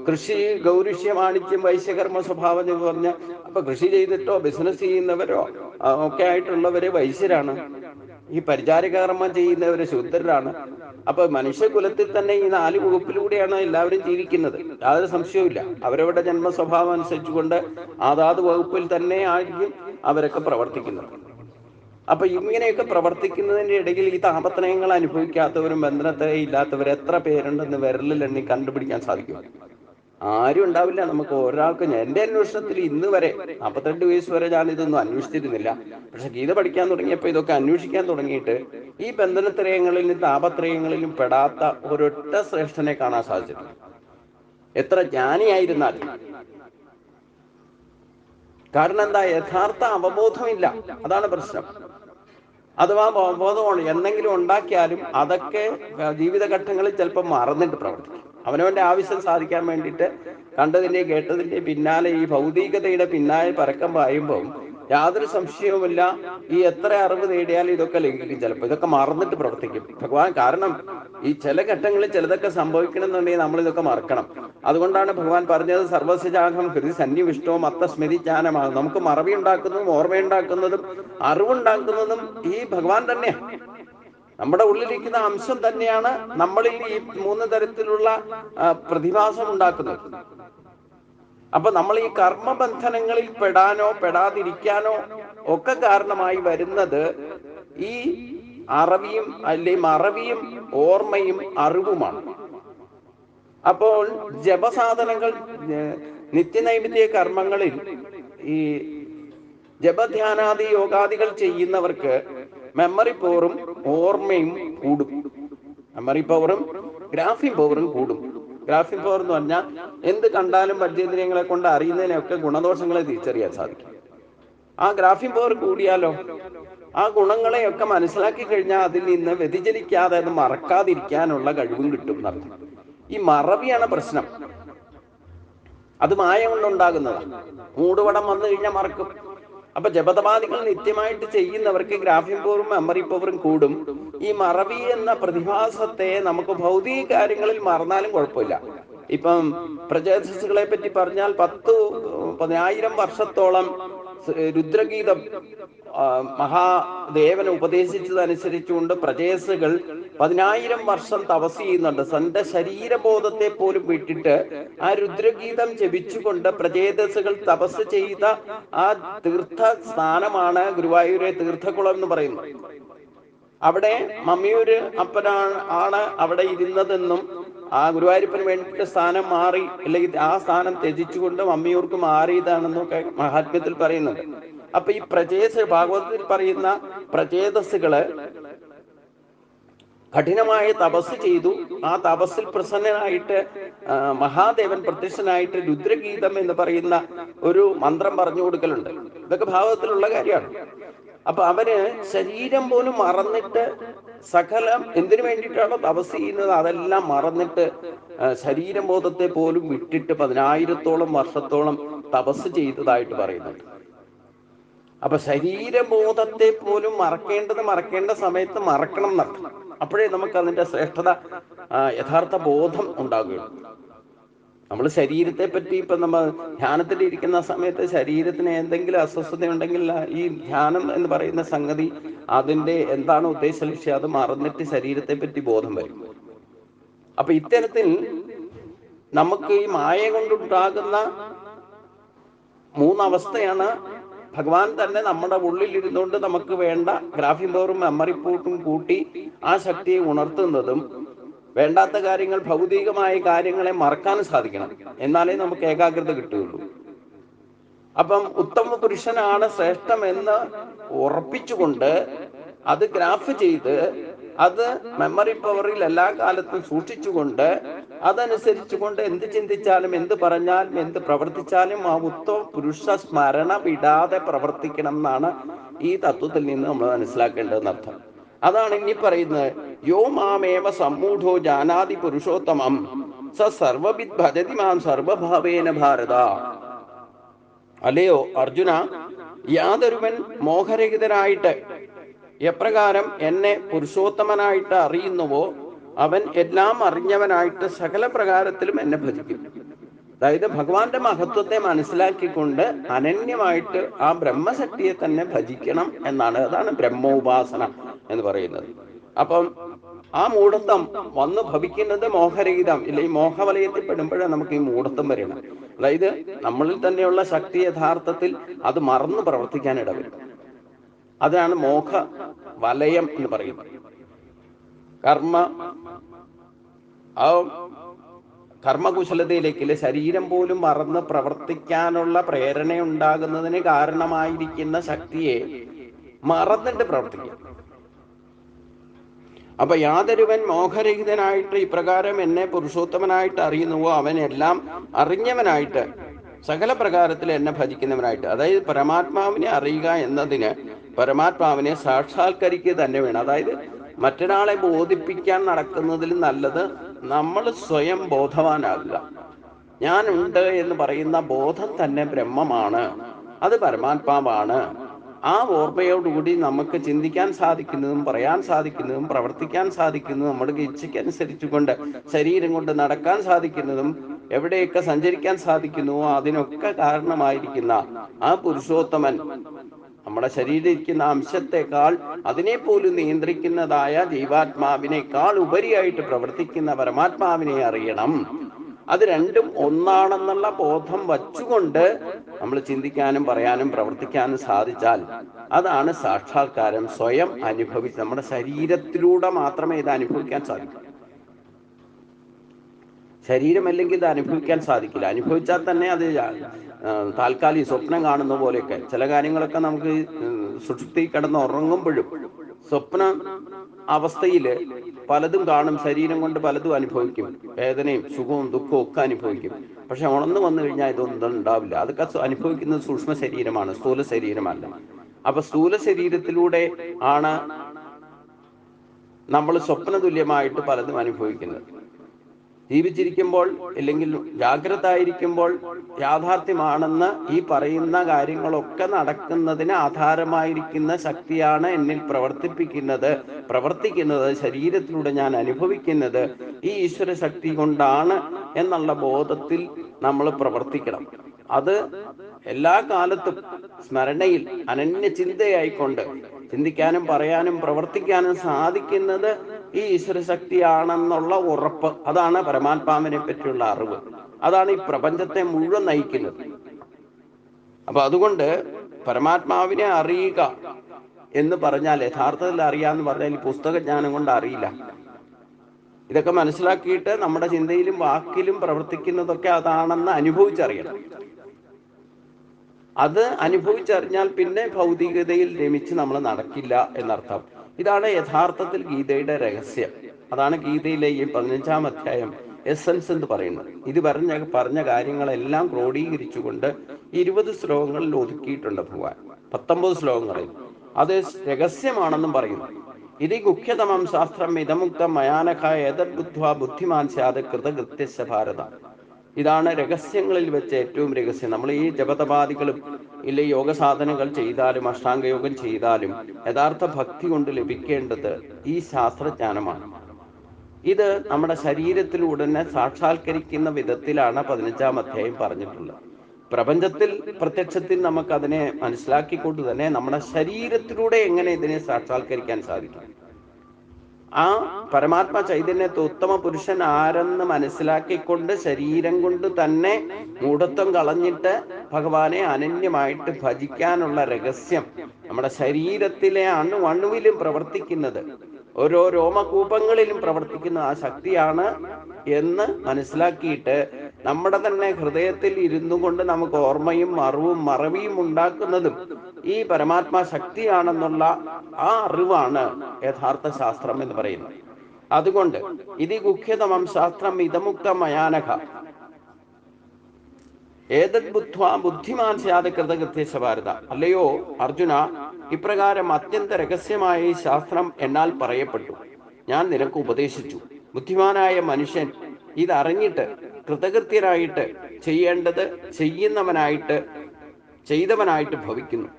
കൃഷി ഗൗരുഷ്യ വാണിജ്യം വൈശ്യകർമ്മ സ്വഭാവം എന്ന് പറഞ്ഞ, അപ്പൊ കൃഷി ചെയ്തിട്ടോ ബിസിനസ് ചെയ്യുന്നവരോ ഒക്കെ ആയിട്ടുള്ളവര് വൈശ്യരാണ്. ഈ പരിചാരകർമ്മം ചെയ്യുന്നവര് ശൂദ്രരാണ്. അപ്പൊ മനുഷ്യകുലത്തിൽ തന്നെ ഈ 4 വകുപ്പിലൂടെയാണ് എല്ലാവരും ജീവിക്കുന്നത്. യാതൊരു സംശയവുമില്ല. അവരവരുടെ ജന്മ സ്വഭാവം അനുസരിച്ചുകൊണ്ട് അതാത് വകുപ്പിൽ തന്നെ ആയിരിക്കും അവരൊക്കെ പ്രവർത്തിക്കുന്നത്. അപ്പൊ ഇങ്ങനെയൊക്കെ പ്രവർത്തിക്കുന്നതിന്റെ ഇടയിൽ ഈ താപത്രയങ്ങൾ അനുഭവിക്കാത്തവരും ബന്ധനത്രയം ഇല്ലാത്തവർ എത്ര പേരുണ്ടെന്ന് വിരലിലെണ്ണി കണ്ടുപിടിക്കാൻ സാധിക്കും? ആരും ഉണ്ടാവില്ല. നമുക്ക് ഒരാൾക്ക്, എന്റെ അന്വേഷണത്തിൽ ഇന്ന് വരെ 42 വയസ്സ് വരെ ഞാൻ ഇതൊന്നും അന്വേഷിച്ചിരുന്നില്ല. പക്ഷെ ഗീത പഠിക്കാൻ തുടങ്ങിയപ്പോൾ ഇതൊക്കെ അന്വേഷിക്കാൻ തുടങ്ങിയിട്ട് ഈ ബന്ധനത്രയങ്ങളിലും താപത്രയങ്ങളിലും പെടാത്ത ഒരൊറ്റ ശ്രേഷ്ഠനെ കാണാൻ സാധിച്ചിട്ടുണ്ട്. എത്ര ജ്ഞാനിയായിരുന്നാൽ. കാരണം എന്താ? യഥാർത്ഥ അവബോധമില്ല. അതാണ് പ്രശ്നം. അഥവാ അവബോധമാണ് എന്തെങ്കിലും ഉണ്ടാക്കിയാലും അതൊക്കെ ജീവിതഘട്ടങ്ങളിൽ ചിലപ്പോൾ മറന്നിട്ട് പ്രവർത്തിക്കും. അവനവന്റെ ആവശ്യം സാധിക്കാൻ വേണ്ടിയിട്ട് കണ്ടതിന്റെ കേട്ടതിന്റെ പിന്നാലെ, ഈ ഭൗതികതയുടെ പിന്നാലെ പരക്കം പായുമ്പോൾ യാതൊരു സംശയവുമില്ല, ഈ എത്ര അറിവ് നേടിയാലും ഇതൊക്കെ ലംഘിക്കും. ചിലപ്പോൾ ഇതൊക്കെ മറന്നിട്ട് പ്രവർത്തിക്കും ഭഗവാൻ. കാരണം ഈ ചില ഘട്ടങ്ങളിൽ ചിലതൊക്കെ സംഭവിക്കണമെന്നുണ്ടെങ്കിൽ നമ്മൾ ഇതൊക്കെ മറക്കണം. അതുകൊണ്ടാണ് ഭഗവാൻ പറഞ്ഞത്, സർവസ്വജാഗം ഹൃദയ സന്നിവിഷ്ടവും അർത്ഥസ്മൃതി ജ്ഞാനമാണ്. നമുക്ക് മറവി ഉണ്ടാക്കുന്നതും ഓർമ്മയുണ്ടാക്കുന്നതും അറിവുണ്ടാക്കുന്നതും ഈ ഭഗവാൻ തന്നെയാണ്. നമ്മുടെ ഉള്ളിലിരിക്കുന്ന അംശം തന്നെയാണ് നമ്മളിൽ ഈ 3 തരത്തിലുള്ള പ്രതിഭാസം ഉണ്ടാക്കുന്നത്. അപ്പൊ നമ്മൾ ഈ കർമ്മബന്ധനങ്ങളിൽ പെടാനോ പെടാതിരിക്കാനോ ഒക്കെ കാരണമായി വരുന്നത് ഈ അറവിയും അല്ലെങ്കിൽ മറവിയും ഓർമ്മയും അറിവുമാണ്. അപ്പോൾ ജപസാധനങ്ങൾ, നിത്യനൈമിത്യ കർമ്മങ്ങളിൽ ഈ ജപധ്യാനാദി യോഗാദികൾ ചെയ്യുന്നവർക്ക് മെമ്മറി പവറും ഓർമ്മയും കൂടും. മെമ്മറി പവറും ഗ്രാഫിക് പവറും കൂടും. ഗ്രാഫിക് പവർ എന്ന് പറഞ്ഞാൽ എന്ത് കണ്ടാലും പഞ്ചേന്ദ്രിയങ്ങളെ കൊണ്ട് അറിയുന്നതിനൊക്കെ ഗുണദോഷങ്ങളെ തിരിച്ചറിയാൻ സാധിക്കും. ആ ഗ്രാഫിക് പവർ കൂടിയാലോ ആ ഗുണങ്ങളെയൊക്കെ മനസ്സിലാക്കി കഴിഞ്ഞാൽ അതിൽ നിന്ന് വ്യതിചലിക്കാതെ അത് മറക്കാതിരിക്കാനുള്ള കഴിവും കിട്ടും എന്നർത്ഥം. ഈ മറവിയാണ് പ്രശ്നം. അത് മായ കൊണ്ടുണ്ടാകുന്നതാണ്. മൂടുപടം വന്നു കഴിഞ്ഞാൽ മറക്കും. അപ്പൊ ജപതപാദികൾ നിത്യമായിട്ട് ചെയ്യുന്നവർക്ക് ഗ്രാഫിക് പവറും മെമ്മറി പവറും കൂടും. ഈ മറവി എന്ന പ്രതിഭാസത്തെ നമുക്ക് ഭൗതിക കാര്യങ്ങളിൽ മറന്നാലും കുഴപ്പമില്ല. ഇപ്പം പ്രജേതസ്സുകളെ പറ്റി പറഞ്ഞാൽ 10,000 വർഷത്തോളം രുദ്രഗീതം മഹാദേവന് ഉപദേശിച്ചതനുസരിച്ചുകൊണ്ട് പ്രജേതസ്സുകൾ 10,000 വർഷം തപസ് ചെയ്യുന്നുണ്ട്. തന്റെ ശരീരബോധത്തെ പോലും വിട്ടിട്ട് ആ രുദ്രഗീതം ജപിച്ചുകൊണ്ട് പ്രജേതസ്സുകൾ തപസ് ചെയ്ത ആ തീർത്ഥ സ്ഥാനമാണ് ഗുരുവായൂരെ തീർത്ഥകുളം എന്ന് പറയുന്നത്. അവിടെ മമ്മിയൂര് അപ്പനാണ് അവിടെ ഇരുന്നതെന്നും ആ ഗുരുവായൂരപ്പന് വേണ്ടിയിട്ട് സ്ഥാനം മാറി, അല്ലെങ്കിൽ ആ സ്ഥാനം ത്യജിച്ചുകൊണ്ട് മമ്മിയൂർക്ക് മാറിയതാണെന്നൊക്കെ മഹാത്മ്യത്തിൽ പറയുന്നുണ്ട്. അപ്പൊ ഈ ഭാഗവതത്തിൽ പറയുന്ന പ്രചേതസ്സുകള് കഠിനമായ തപസ് ചെയ്തു. ആ തപസ്സിൽ പ്രസന്നനായിട്ട് മഹാദേവൻ പ്രത്യക്ഷനായിട്ട് രുദ്രഗീതം എന്ന് പറയുന്ന ഒരു മന്ത്രം പറഞ്ഞു കൊടുക്കലുണ്ട്. ഇതൊക്കെ ഭാഗവതത്തിലുള്ള കാര്യമാണ്. അപ്പൊ അവന് ശരീരം പോലും മറന്നിട്ട് സകലം എന്തിനു വേണ്ടിയിട്ടാണോ തപസ് ചെയ്യുന്നത് അതെല്ലാം മറന്നിട്ട് ശരീരബോധത്തെ പോലും വിട്ടിട്ട് 10,000-ഓളം വർഷത്തോളം തപസ് ചെയ്തതായിട്ട് പറയുന്നുണ്ട്. അപ്പൊ ശരീരബോധത്തെ പോലും മറക്കേണ്ട സമയത്ത് മറക്കണം എന്നർത്ഥം. അപ്പോഴേ നമുക്ക് അതിന്റെ ശ്രേഷ്ഠത, യഥാർത്ഥ ബോധം ഉണ്ടാകുകയുള്ളൂ. നമ്മൾ ശരീരത്തെ പറ്റി ഇപ്പൊ നമ്മൾ ധ്യാനത്തിൽ ഇരിക്കുന്ന സമയത്ത് ശരീരത്തിന് എന്തെങ്കിലും അസ്വസ്ഥത ഉണ്ടെങ്കിൽ ഈ ധ്യാനം എന്ന് പറയുന്ന സംഗതി അതിന്റെ എന്താണ് ഉദ്ദേശ ലക്ഷ്യം അത് മറന്നിട്ട് ശരീരത്തെ പറ്റി ബോധം വരും. അപ്പൊ ഇത്തരത്തിൽ നമുക്ക് ഈ മായ കൊണ്ടുണ്ടാകുന്ന മൂന്നവസ്ഥയാണ് ഭഗവാൻ തന്നെ നമ്മുടെ ഉള്ളിൽ ഇരുന്നുകൊണ്ട് നമുക്ക് വേണ്ട ഗ്രാഫിക് പവറും മെമ്മറി പൂട്ടും കൂട്ടി ആ ശക്തിയെ ഉണർത്തുന്നതും വേണ്ടാത്ത കാര്യങ്ങൾ, ഭൗതികമായ കാര്യങ്ങളെ മറക്കാനും സാധിക്കണം. എന്നാലേ നമുക്ക് ഏകാഗ്രത കിട്ടുകയുള്ളൂ. അപ്പം ഉത്തമ പുരുഷനാണ് ശ്രേഷ്ഠമെന്ന് ഉറപ്പിച്ചുകൊണ്ട് അത് ഗ്രാഫ് ചെയ്ത് അത് മെമ്മറി പവറിൽ എല്ലാ കാലത്തും സൂക്ഷിച്ചുകൊണ്ട് അതനുസരിച്ചുകൊണ്ട് എന്ത് ചിന്തിച്ചാലും എന്ത് പറഞ്ഞാലും എന്ത് പ്രവർത്തിച്ചാലും ആ ഉത്തമ പുരുഷ സ്മരണ വിടാതെ പ്രവർത്തിക്കണം എന്നാണ് ഈ തത്വത്തിൽ നിന്ന് നമ്മൾ മനസ്സിലാക്കേണ്ടതെന്നർത്ഥം. അതാണ് ഇനി പറയുന്നത്. യോ മാമേവ സമ്മൂഢോ ജാനാതി പുരുഷോത്തമം സ സർവവിദ് ഭജതി മാം സർവഭാവേന ഭാരത. അല്ലയോ അർജുന, യാതൊരുവൻ മോഹരഹിതനായിട്ട് എപ്രകാരം എന്നെ പുരുഷോത്തമനായിട്ട് അറിയുന്നുവോ അവൻ എല്ലാം അറിഞ്ഞവനായിട്ട് സകല പ്രകാരത്തിലും എന്നെ ഭജിക്കും. അതായത് ഭഗവാന്റെ മഹത്വത്തെ മനസ്സിലാക്കിക്കൊണ്ട് അനന്യമായിട്ട് ആ ബ്രഹ്മശക്തിയെ തന്നെ ഭജിക്കണം എന്നാണ്. അതാണ് ബ്രഹ്മോപാസന എന്ന് പറയുന്നത്. അപ്പം ആ മൂഢത്വം വന്നു ഭവിക്കുന്നത് മോഹരഹിതം ഇല്ല, ഈ മോഹവലയത്തിൽ പെടുമ്പോഴേ നമുക്ക് ഈ മൂഢത്വം വരണം. അതായത് നമ്മളിൽ തന്നെയുള്ള ശക്തി യഥാർത്ഥത്തിൽ അത് മറന്നു പ്രവർത്തിക്കാൻ ഇടവരും. അതാണ് മോഹ വലയം എന്ന് പറയുന്നത്. കർമ്മകുശലതയിലേക്ക് ശരീരം പോലും മറന്ന് പ്രവർത്തിക്കാനുള്ള പ്രേരണ ഉണ്ടാകുന്നതിന് കാരണമായിരിക്കുന്ന ശക്തിയെ മറന്നിട്ട് പ്രവർത്തിക്കുക. അപ്പൊ യാതൊരുവൻ മോഹരഹിതനായിട്ട് ഇപ്രകാരം എന്നെ പുരുഷോത്തമനായിട്ട് അറിയുന്നുവോ അവൻ എല്ലാം അറിഞ്ഞവനായിട്ട് സകല പ്രകാരത്തിൽ എന്നെ ഭജിക്കുന്നവനായിട്ട്. അതായത് പരമാത്മാവിനെ അറിയുക എന്നതിന് പരമാത്മാവിനെ സാക്ഷാത്കരിക്കുക തന്നെ വേണം. അതായത് മറ്റൊരാളെ ബോധിപ്പിക്കാൻ നടക്കുന്നതിൽ നല്ലത് നമ്മൾ സ്വയം ബോധവാനാകുക. ഞാനുണ്ട് എന്ന് പറയുന്ന ബോധം തന്നെ ബ്രഹ്മമാണ്, അത് പരമാത്മാവാണ്. ആ ഓർമ്മയോടുകൂടി നമുക്ക് ചിന്തിക്കാൻ സാധിക്കുന്നതും പറയാൻ സാധിക്കുന്നതും പ്രവർത്തിക്കാൻ സാധിക്കുന്നതും നമ്മുടെ ഇച്ഛയ്ക്കനുസരിച്ചുകൊണ്ട് ശരീരം കൊണ്ട് നടക്കാൻ സാധിക്കുന്നതും എവിടെയൊക്കെ സഞ്ചരിക്കാൻ സാധിക്കുന്നുവോ അതിനൊക്കെ കാരണമായിരിക്കുന്ന ആ പുരുഷോത്തമൻ നമ്മുടെ ശരീരം ഇരിക്കുന്ന അംശത്തെക്കാൾ അതിനെപ്പോലും നിയന്ത്രിക്കുന്നതായ ജീവാത്മാവിനേക്കാൾ ഉപരിയായിട്ട് പ്രവർത്തിക്കുന്ന പരമാത്മാവിനെ അറിയണം. അത് രണ്ടും ഒന്നാണെന്നുള്ള ബോധം വച്ചുകൊണ്ട് നമ്മൾ ചിന്തിക്കാനും പറയാനും പ്രവർത്തിക്കാനും സാധിച്ചാൽ അതാണ് സാക്ഷാത്കാരം. സ്വയം അനുഭവിച്ച് നമ്മുടെ ശരീരത്തിലൂടെ മാത്രമേ ഇത് അനുഭവിക്കാൻ സാധിക്കൂ. ശരീരമല്ലെങ്കിൽ ഇത് അനുഭവിക്കാൻ സാധിക്കില്ല. അനുഭവിച്ചാൽ തന്നെ അത് താൽക്കാലിക സ്വപ്നം കാണുന്ന പോലെയൊക്കെ ചില കാര്യങ്ങളൊക്കെ നമുക്ക് സുഷുപ്തി കിടന്ന് ഉറങ്ങുമ്പോഴും സ്വപ്ന അവസ്ഥയിൽ പലതും കാണും. ശരീരം കൊണ്ട് പലതും അനുഭവിക്കും, വേദനയും സുഖവും ദുഃഖവും ഒക്കെ അനുഭവിക്കും. പക്ഷെ ഉണർന്നു വന്നു കഴിഞ്ഞാൽ ഇതൊന്നും ഉണ്ടാവില്ല. അതൊക്കെ അനുഭവിക്കുന്നത് സൂക്ഷ്മ ശരീരമാണ്, സ്ഥൂല ശരീരമല്ല. അപ്പൊ സ്ഥൂല ശരീരത്തിലൂടെ ആണ് നമ്മൾ സ്വപ്ന തുല്യമായിട്ട് പലതും അനുഭവിക്കുന്നത്. ജീവിച്ചിരിക്കുമ്പോൾ അല്ലെങ്കിൽ ജാഗ്രത ആയിരിക്കുമ്പോൾ യാഥാർത്ഥ്യമാണെന്ന് ഈ പറയുന്ന കാര്യങ്ങളൊക്കെ നടക്കുന്നതിന് ആധാരമായിരിക്കുന്ന ശക്തിയാണ് എന്നിൽ പ്രവർത്തിക്കുന്നത് ശരീരത്തിലൂടെ ഞാൻ അനുഭവിക്കുന്നത് ഈ ഈശ്വര ശക്തി കൊണ്ടാണ് എന്നുള്ള ബോധത്തിൽ നമ്മൾ പ്രവർത്തിക്കണം. അത് എല്ലാ കാലത്തും സ്മരണയിൽ അനന്യ ചിന്തയായിക്കൊണ്ട് ചിന്തിക്കാനും പറയാനും പ്രവർത്തിക്കാനും സാധിക്കുന്നത് ഈ ഈശ്വര ശക്തിയാണെന്നുള്ള ഉറപ്പ്. അതാണ് പരമാത്മാവിനെ പറ്റിയുള്ള അറിവ്. അതാണ് ഈ പ്രപഞ്ചത്തെ മുഴുവൻ നയിക്കുന്നത്. അപ്പൊ അതുകൊണ്ട് പരമാത്മാവിനെ അറിയുക എന്ന് പറഞ്ഞാൽ യഥാർത്ഥത്തിൽ അറിയാന്ന് പറഞ്ഞാൽ ഈ പുസ്തകജ്ഞാനം കൊണ്ട് അറിയില്ല. ഇതൊക്കെ മനസ്സിലാക്കിയിട്ട് നമ്മുടെ ചിന്തയിലും വാക്കിലും പ്രവർത്തിക്കുന്നതൊക്കെ അതാണെന്ന് അനുഭവിച്ചറിയണം. അത് അനുഭവിച്ചറിഞ്ഞാൽ പിന്നെ ഭൗതികതയിൽ രമിച്ച് നമ്മൾ നടക്കില്ല എന്നർത്ഥം. ഇതാണ് യഥാർത്ഥത്തിൽ ഗീതയുടെ രഹസ്യം. അതാണ് ഗീതയിലെ ഈ 15-ാം അധ്യായം എസൻസ് എന്ന് പറയുന്നത്. ഇത് പറഞ്ഞ കാര്യങ്ങളെല്ലാം ക്രോഡീകരിച്ചുകൊണ്ട് 20 ശ്ലോകങ്ങളിൽ ഒതുക്കിയിട്ടുണ്ട് ഭഗവാൻ. 19 ശ്ലോകങ്ങളിൽ അത് രഹസ്യമാണെന്നും പറയുന്നു. ഇത് ഗുഹ്യതമം ശാസ്ത്രം ഇതമുക്തം മയാനഖ ഏതദ്ബുദ്ധ്വാ ബുദ്ധിമാൻ സ്യാത് കൃതകൃത്യസ്യ ഭാരത. ഇതാണ് രഹസ്യങ്ങളിൽ വെച്ച് ഏറ്റവും രഹസ്യം. നമ്മൾ ഈ ജപതപാദികളും ഇല്ല യോഗ സാധനകൾ ചെയ്താലും അഷ്ടാംഗയോഗം ചെയ്താലും യഥാർത്ഥ ഭക്തി കൊണ്ട് ലഭിക്കേണ്ടത് ഈ ശാസ്ത്രജ്ഞാനമാണ്. ഇത് നമ്മുടെ ശരീരത്തിലൂടെ തന്നെ സാക്ഷാത്കരിക്കുന്ന വിധത്തിലാണ് 15-ാം അധ്യായം പറഞ്ഞിട്ടുള്ളത്. പ്രപഞ്ചത്തിൽ പ്രത്യക്ഷത്തിൽ നമുക്ക് അതിനെ മനസ്സിലാക്കിക്കൊണ്ട് തന്നെ നമ്മുടെ ശരീരത്തിലൂടെ എങ്ങനെ ഇതിനെ സാക്ഷാത്കരിക്കാൻ സാധിക്കും. ആ പരമാത്മ ചൈതന്യത്തെ ഉത്തമ പുരുഷൻ ആരെന്ന് മനസ്സിലാക്കിക്കൊണ്ട് ശരീരം കൊണ്ട് തന്നെ മൂഢത്വം കളഞ്ഞിട്ട് ഭഗവാനെ അനന്യമായിട്ട് ഭജിക്കാനുള്ള രഹസ്യം നമ്മുടെ ശരീരത്തിലെ അണുവിലും പ്രവർത്തിക്കുന്നത്, ഓരോ രോമകൂപങ്ങളിലും പ്രവർത്തിക്കുന്ന ആ ശക്തിയാണ് എന്ന് മനസ്സിലാക്കിയിട്ട് നമ്മുടെ തന്നെ ഹൃദയത്തിൽ ഇരുന്നു കൊണ്ട് നമുക്ക് ഓർമ്മയും മറവിയും ഉണ്ടാക്കുന്നതും ഈ പരമാത്മാ ശക്തിയാണെന്നുള്ള ആ അറിവാണ് യഥാർത്ഥ ശാസ്ത്രം എന്ന് പറയുന്നത്. അതുകൊണ്ട് ഇത് ഗുഹ്യതമം ശാസ്ത്രം ഇതമുക്ത മയാനഖ ഏതദ് ബുദ്ധ്വാ ബുദ്ധിമാൻ സ്യാത് കൃതകൃത്യസ്യ ഭാരത. അല്ലയോ അർജുന, ഇപ്രകാരം അത്യന്ത രഹസ്യമായ ഈ ശാസ്ത്രം എന്നാൽ പറയപ്പെട്ടു, ഞാൻ നിനക്ക് ഉപദേശിച്ചു. ബുദ്ധിമാനായ മനുഷ്യൻ ഇതറിഞ്ഞിട്ട് കൃതകൃത്യനായിട്ട് ചെയ്യേണ്ടത് ചെയ്തവനായിട്ട് ഭവിക്കുന്നു.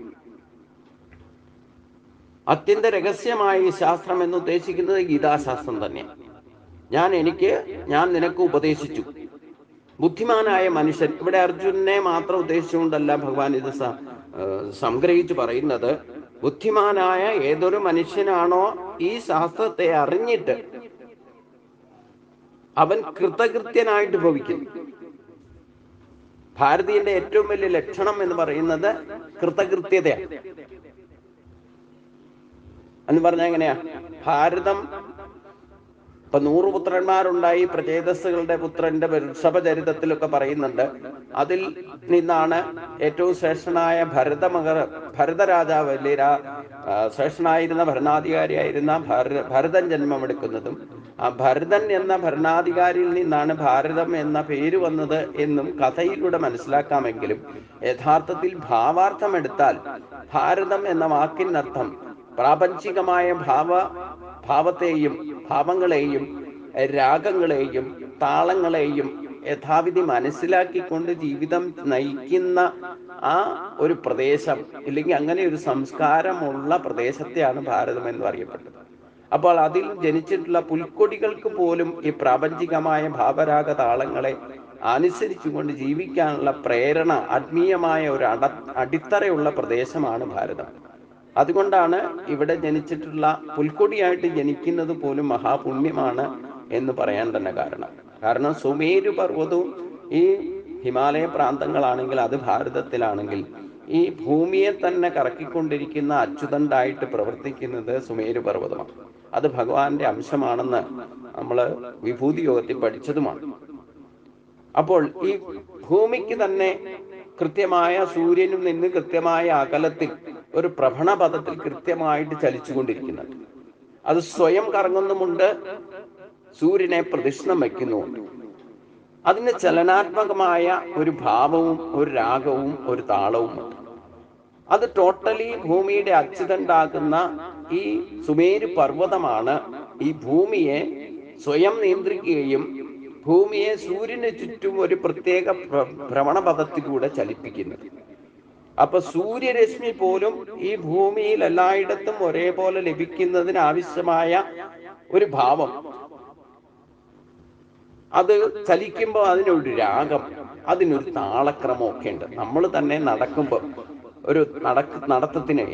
അത്യന്ത രഹസ്യമായ ഈ ശാസ്ത്രം എന്ന് ഉദ്ദേശിക്കുന്നത് ഗീതാശാസ്ത്രം തന്നെ. ഞാൻ നിനക്ക് ഉപദേശിച്ചു. ബുദ്ധിമാനായ മനുഷ്യൻ, ഇവിടെ അർജുനനെ മാത്രം ഉദ്ദേശിച്ചുകൊണ്ടല്ല ഭഗവാൻ ഇത് സംഗ്രഹിച്ചു പറയുന്നത്. ബുദ്ധിമാനായ ഏതൊരു മനുഷ്യനാണോ ഈ ശാസ്ത്രത്തെ അറിഞ്ഞിട്ട് അവൻ കൃതകൃത്യനായിട്ട് ഭവിക്കുന്നു. ഭാരതീയന്റെ ഏറ്റവും വലിയ ലക്ഷണം എന്ന് പറയുന്നത് കൃതകൃത്യതയാണ്. എന്ന് പറഞ്ഞാൽ എങ്ങനെയാ? ഭാരതം ഇപ്പൊ 100 പുത്രന്മാരുണ്ടായി. പ്രചേതസ്സുകളുടെ പുത്രന്റെ വൃഷഭചരിതത്തിലൊക്കെ പറയുന്നുണ്ട്. അതിൽ നിന്നാണ് ഏറ്റവും ശ്രേഷ്ഠനായ ഭരതരാജാവ്, ശ്രേഷ്ഠനായിരുന്ന ഭരണാധികാരിയായിരുന്ന ഭരതൻ ജന്മമെടുക്കുന്നതും ആ ഭരതൻ എന്ന ഭരണാധികാരിയിൽ നിന്നാണ് ഭാരതം എന്ന പേര് വന്നത് എന്നും കഥയിലൂടെ മനസ്സിലാക്കാമെങ്കിലും യഥാർത്ഥത്തിൽ ഭാവാർത്ഥം എടുത്താൽ ഭാരതം എന്ന വാക്കിനർത്ഥം പ്രാപഞ്ചികമായ ഭാവത്തെയും ഭാവങ്ങളെയും രാഗങ്ങളെയും താളങ്ങളെയും യഥാവിധി മനസ്സിലാക്കിക്കൊണ്ട് ജീവിതം നയിക്കുന്ന ആ ഒരു പ്രദേശം, ഇല്ലെങ്കിൽ അങ്ങനെ ഒരു സംസ്കാരമുള്ള പ്രദേശത്തെയാണ് ഭാരതം എന്ന് അറിയപ്പെട്ടത്. അപ്പോൾ അതിൽ ജനിച്ചിട്ടുള്ള പുൽക്കൊടികൾക്ക് പോലും ഈ പ്രാപഞ്ചികമായ ഭാവരാഗ താളങ്ങളെ അനുസരിച്ചുകൊണ്ട് ജീവിക്കാനുള്ള പ്രേരണ, ആത്മീയമായ ഒരു അടിത്തറയുള്ള പ്രദേശമാണ് ഭാരതം. അതുകൊണ്ടാണ് ഇവിടെ ജനിച്ചിട്ടുള്ള പുൽക്കൊടിയായിട്ട് ജനിക്കുന്നത് പോലും മഹാപുണ്യമാണ് എന്ന് പറയാൻ തന്നെ കാരണം സുമേരു പർവ്വതവും ഈ ഹിമാലയ പ്രാന്തങ്ങളാണെങ്കിൽ അത് ഭാരതത്തിലാണെങ്കിൽ ഈ ഭൂമിയെ തന്നെ കറക്കിക്കൊണ്ടിരിക്കുന്ന അച്യുതണ്ടായിട്ട് പ്രവർത്തിക്കുന്നത് സുമേരു പർവ്വതമാണ്. അത് ഭഗവാന്റെ അംശമാണെന്ന് നമ്മൾ വിഭൂതി യോഗത്തിൽ പഠിച്ചതുമാണ്. അപ്പോൾ ഈ ഭൂമിക്ക് തന്നെ കൃത്യമായ സൂര്യനിൽ നിന്ന് കൃത്യമായ അകലത്തിൽ ഒരു പ്രഭണപഥത്തിൽ കൃത്യമായിട്ട് ചലിച്ചുകൊണ്ടിരിക്കുന്നുണ്ട്. അത് സ്വയം കറങ്ങുന്നുമുണ്ട്, സൂര്യനെ പ്രദക്ഷിണം വയ്ക്കുന്നുമുണ്ട്. അതിന് ചലനാത്മകമായ ഒരു ഭാവവും ഒരു രാഗവും ഒരു താളവും ഉണ്ട്. അത് ടോട്ടലി ഭൂമിയുടെ അച്ചുതണ്ടാകുന്ന ഈ സുമേരു പർവ്വതമാണ് ഈ ഭൂമിയെ സ്വയം നിയന്ത്രിക്കുകയും ഭൂമിയെ സൂര്യന് ചുറ്റും ഒരു പ്രത്യേക ഭ്രമണപഥത്തിലൂടെ ചലിപ്പിക്കുന്നത്. അപ്പൊ സൂര്യരശ്മി പോലും ഈ ഭൂമിയിൽ എല്ലായിടത്തും ഒരേപോലെ ലഭിക്കുന്നതിന് ആവശ്യമായ ഒരു ഭാവം, അത് ചലിക്കുമ്പോൾ അതിനൊരു രാഗം, അതിനൊരു താളക്രമമൊക്കെ ഉണ്ട്. നമ്മൾ തന്നെ നടക്കുമ്പോൾ ഒരു നടത്തത്തിന്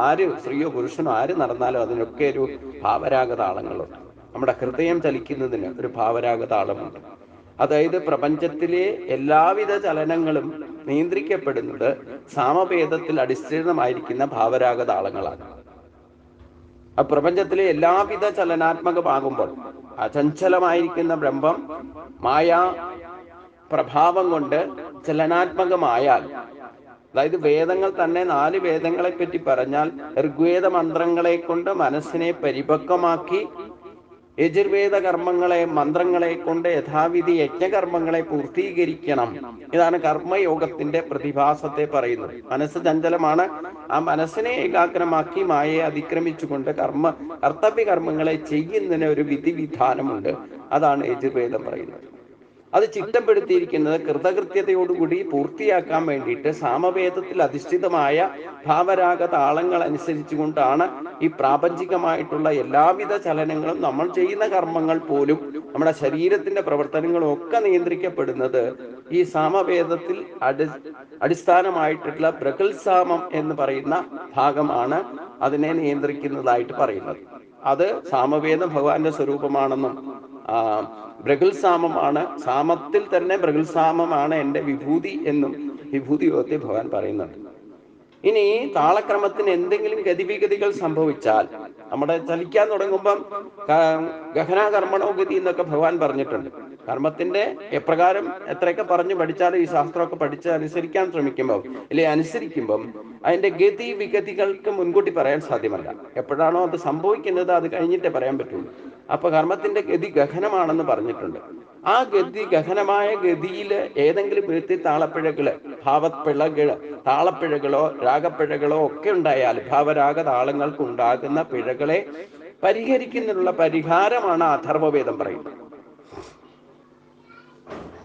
ആര് സ്ത്രീയോ പുരുഷനോ ആര് നടന്നാലും അതിനൊക്കെ ഒരു ഭാവരാഗ താളങ്ങളുണ്ട്. നമ്മുടെ ഹൃദയം ചലിക്കുന്നതിന് ഒരു ഭാവരാഗ താളമുണ്ട്. അതായത് പ്രപഞ്ചത്തിലെ എല്ലാവിധ ചലനങ്ങളും നിയന്ത്രിക്കപ്പെടുന്നത് സാമഭേദത്തിൽ അടിസ്ഥാനമായിരിക്കുന്ന ഭാവരാഗ താളങ്ങളാണ്. ആ പ്രപഞ്ചത്തിലെ എല്ലാവിധ ചലനാത്മകമാകുമ്പോൾ അചഞ്ചലമായിരിക്കുന്ന ബ്രഹ്മം മായാ പ്രഭാവം കൊണ്ട് ചലനാത്മകമായാൽ അതായത് വേദങ്ങൾ തന്നെ 4 വേദങ്ങളെ പറ്റി പറഞ്ഞാൽ ഋഗ്വേദ മന്ത്രങ്ങളെ കൊണ്ട് മനസ്സിനെ പരിപക്വമാക്കി യജുർവേദ മന്ത്രങ്ങളെ കൊണ്ട് യഥാവിധി യജ്ഞകർമ്മങ്ങളെ പൂർത്തീകരിക്കണം. ഇതാണ് കർമ്മയോഗത്തിന്റെ പ്രതിഭാസത്തെ പറയുന്നത്. മനസ്സ് ചഞ്ചലമാണ്. ആ മനസ്സിനെ ഏകാഗ്രമാക്കി മായയെ അതിക്രമിച്ചുകൊണ്ട് കർത്തവ്യ കർമ്മങ്ങളെ ചെയ്യുന്നതിന് ഒരു വിധിവിധാനമുണ്ട്. അതാണ് യജുർവേദം പറയുന്നത്. അത് ചിട്ടപ്പെടുത്തിയിരിക്കുന്നത് കൃതകൃത്യതയോടുകൂടി പൂർത്തിയാക്കാൻ വേണ്ടിയിട്ട് സാമവേദത്തിൽ അധിഷ്ഠിതമായ ഭാവരാഗ താളങ്ങൾ അനുസരിച്ചുകൊണ്ടാണ് ഈ പ്രാപഞ്ചികമായിട്ടുള്ള എല്ലാവിധ ചലനങ്ങളും നമ്മൾ ചെയ്യുന്ന കർമ്മങ്ങൾ പോലും നമ്മുടെ ശരീരത്തിന്റെ പ്രവർത്തനങ്ങളും ഒക്കെ നിയന്ത്രിക്കപ്പെടുന്നത് ഈ സാമവേദത്തിൽ അടിസ്ഥാനമായിട്ടുള്ള ബൃഹൽസാമം എന്ന് പറയുന്ന ഭാഗമാണ് അതിനെ നിയന്ത്രിക്കുന്നതായിട്ട് പറയുന്നത്. അത് സാമവേദം ഭഗവാന്റെ സ്വരൂപമാണെന്നും ബൃഹൽസാമമാണ്, സാമത്തിൽ തന്നെ ബൃഹൽസാമമാണ് എൻ്റെ വിഭൂതി എന്നും വിഭൂതി യോഗത്തിൽ ഭഗവാൻ പറയുന്നുണ്ട്. ഇനി താളക്രമത്തിന് എന്തെങ്കിലും ഗതിവിഗതികൾ സംഭവിച്ചാൽ, നമ്മുടെ ചലിക്കാൻ തുടങ്ങുമ്പം ഗഹനാകർമ്മണോ ഗതി എന്നൊക്കെ ഭഗവാൻ പറഞ്ഞിട്ടുണ്ട്. കർമ്മത്തിന്റെ എപ്രകാരം എത്രയൊക്കെ പറഞ്ഞു പഠിച്ചാലും ഈ ശാസ്ത്രമൊക്കെ പഠിച്ച് അനുസരിക്കാൻ ശ്രമിക്കുമ്പോൾ അനുസരിക്കുമ്പം അതിന്റെ ഗതി വിഗതികൾക്ക് മുൻകൂട്ടി പറയാൻ സാധ്യമല്ല. എപ്പോഴാണോ അത് സംഭവിക്കുന്നത് അത് കഴിഞ്ഞിട്ടേ പറയാൻ പറ്റുള്ളൂ. അപ്പൊ കർമ്മത്തിന്റെ ഗതി ഗഹനമാണെന്ന് പറഞ്ഞിട്ടുണ്ട്. ആ ഗഹനമായ ഗതിയിൽ ഏതെങ്കിലും വിധത്തിൽ താളപ്പിഴകളോ രാഗപ്പിഴകളോ ഒക്കെ ഉണ്ടായാൽ ഭാവരാഗ താളങ്ങൾക്ക് ഉണ്ടാകുന്ന പിഴകളെ പരിഹരിക്കുന്നതിനുള്ള പരിഹാരമാണ് അഥർവവേദം പറയുന്നത്.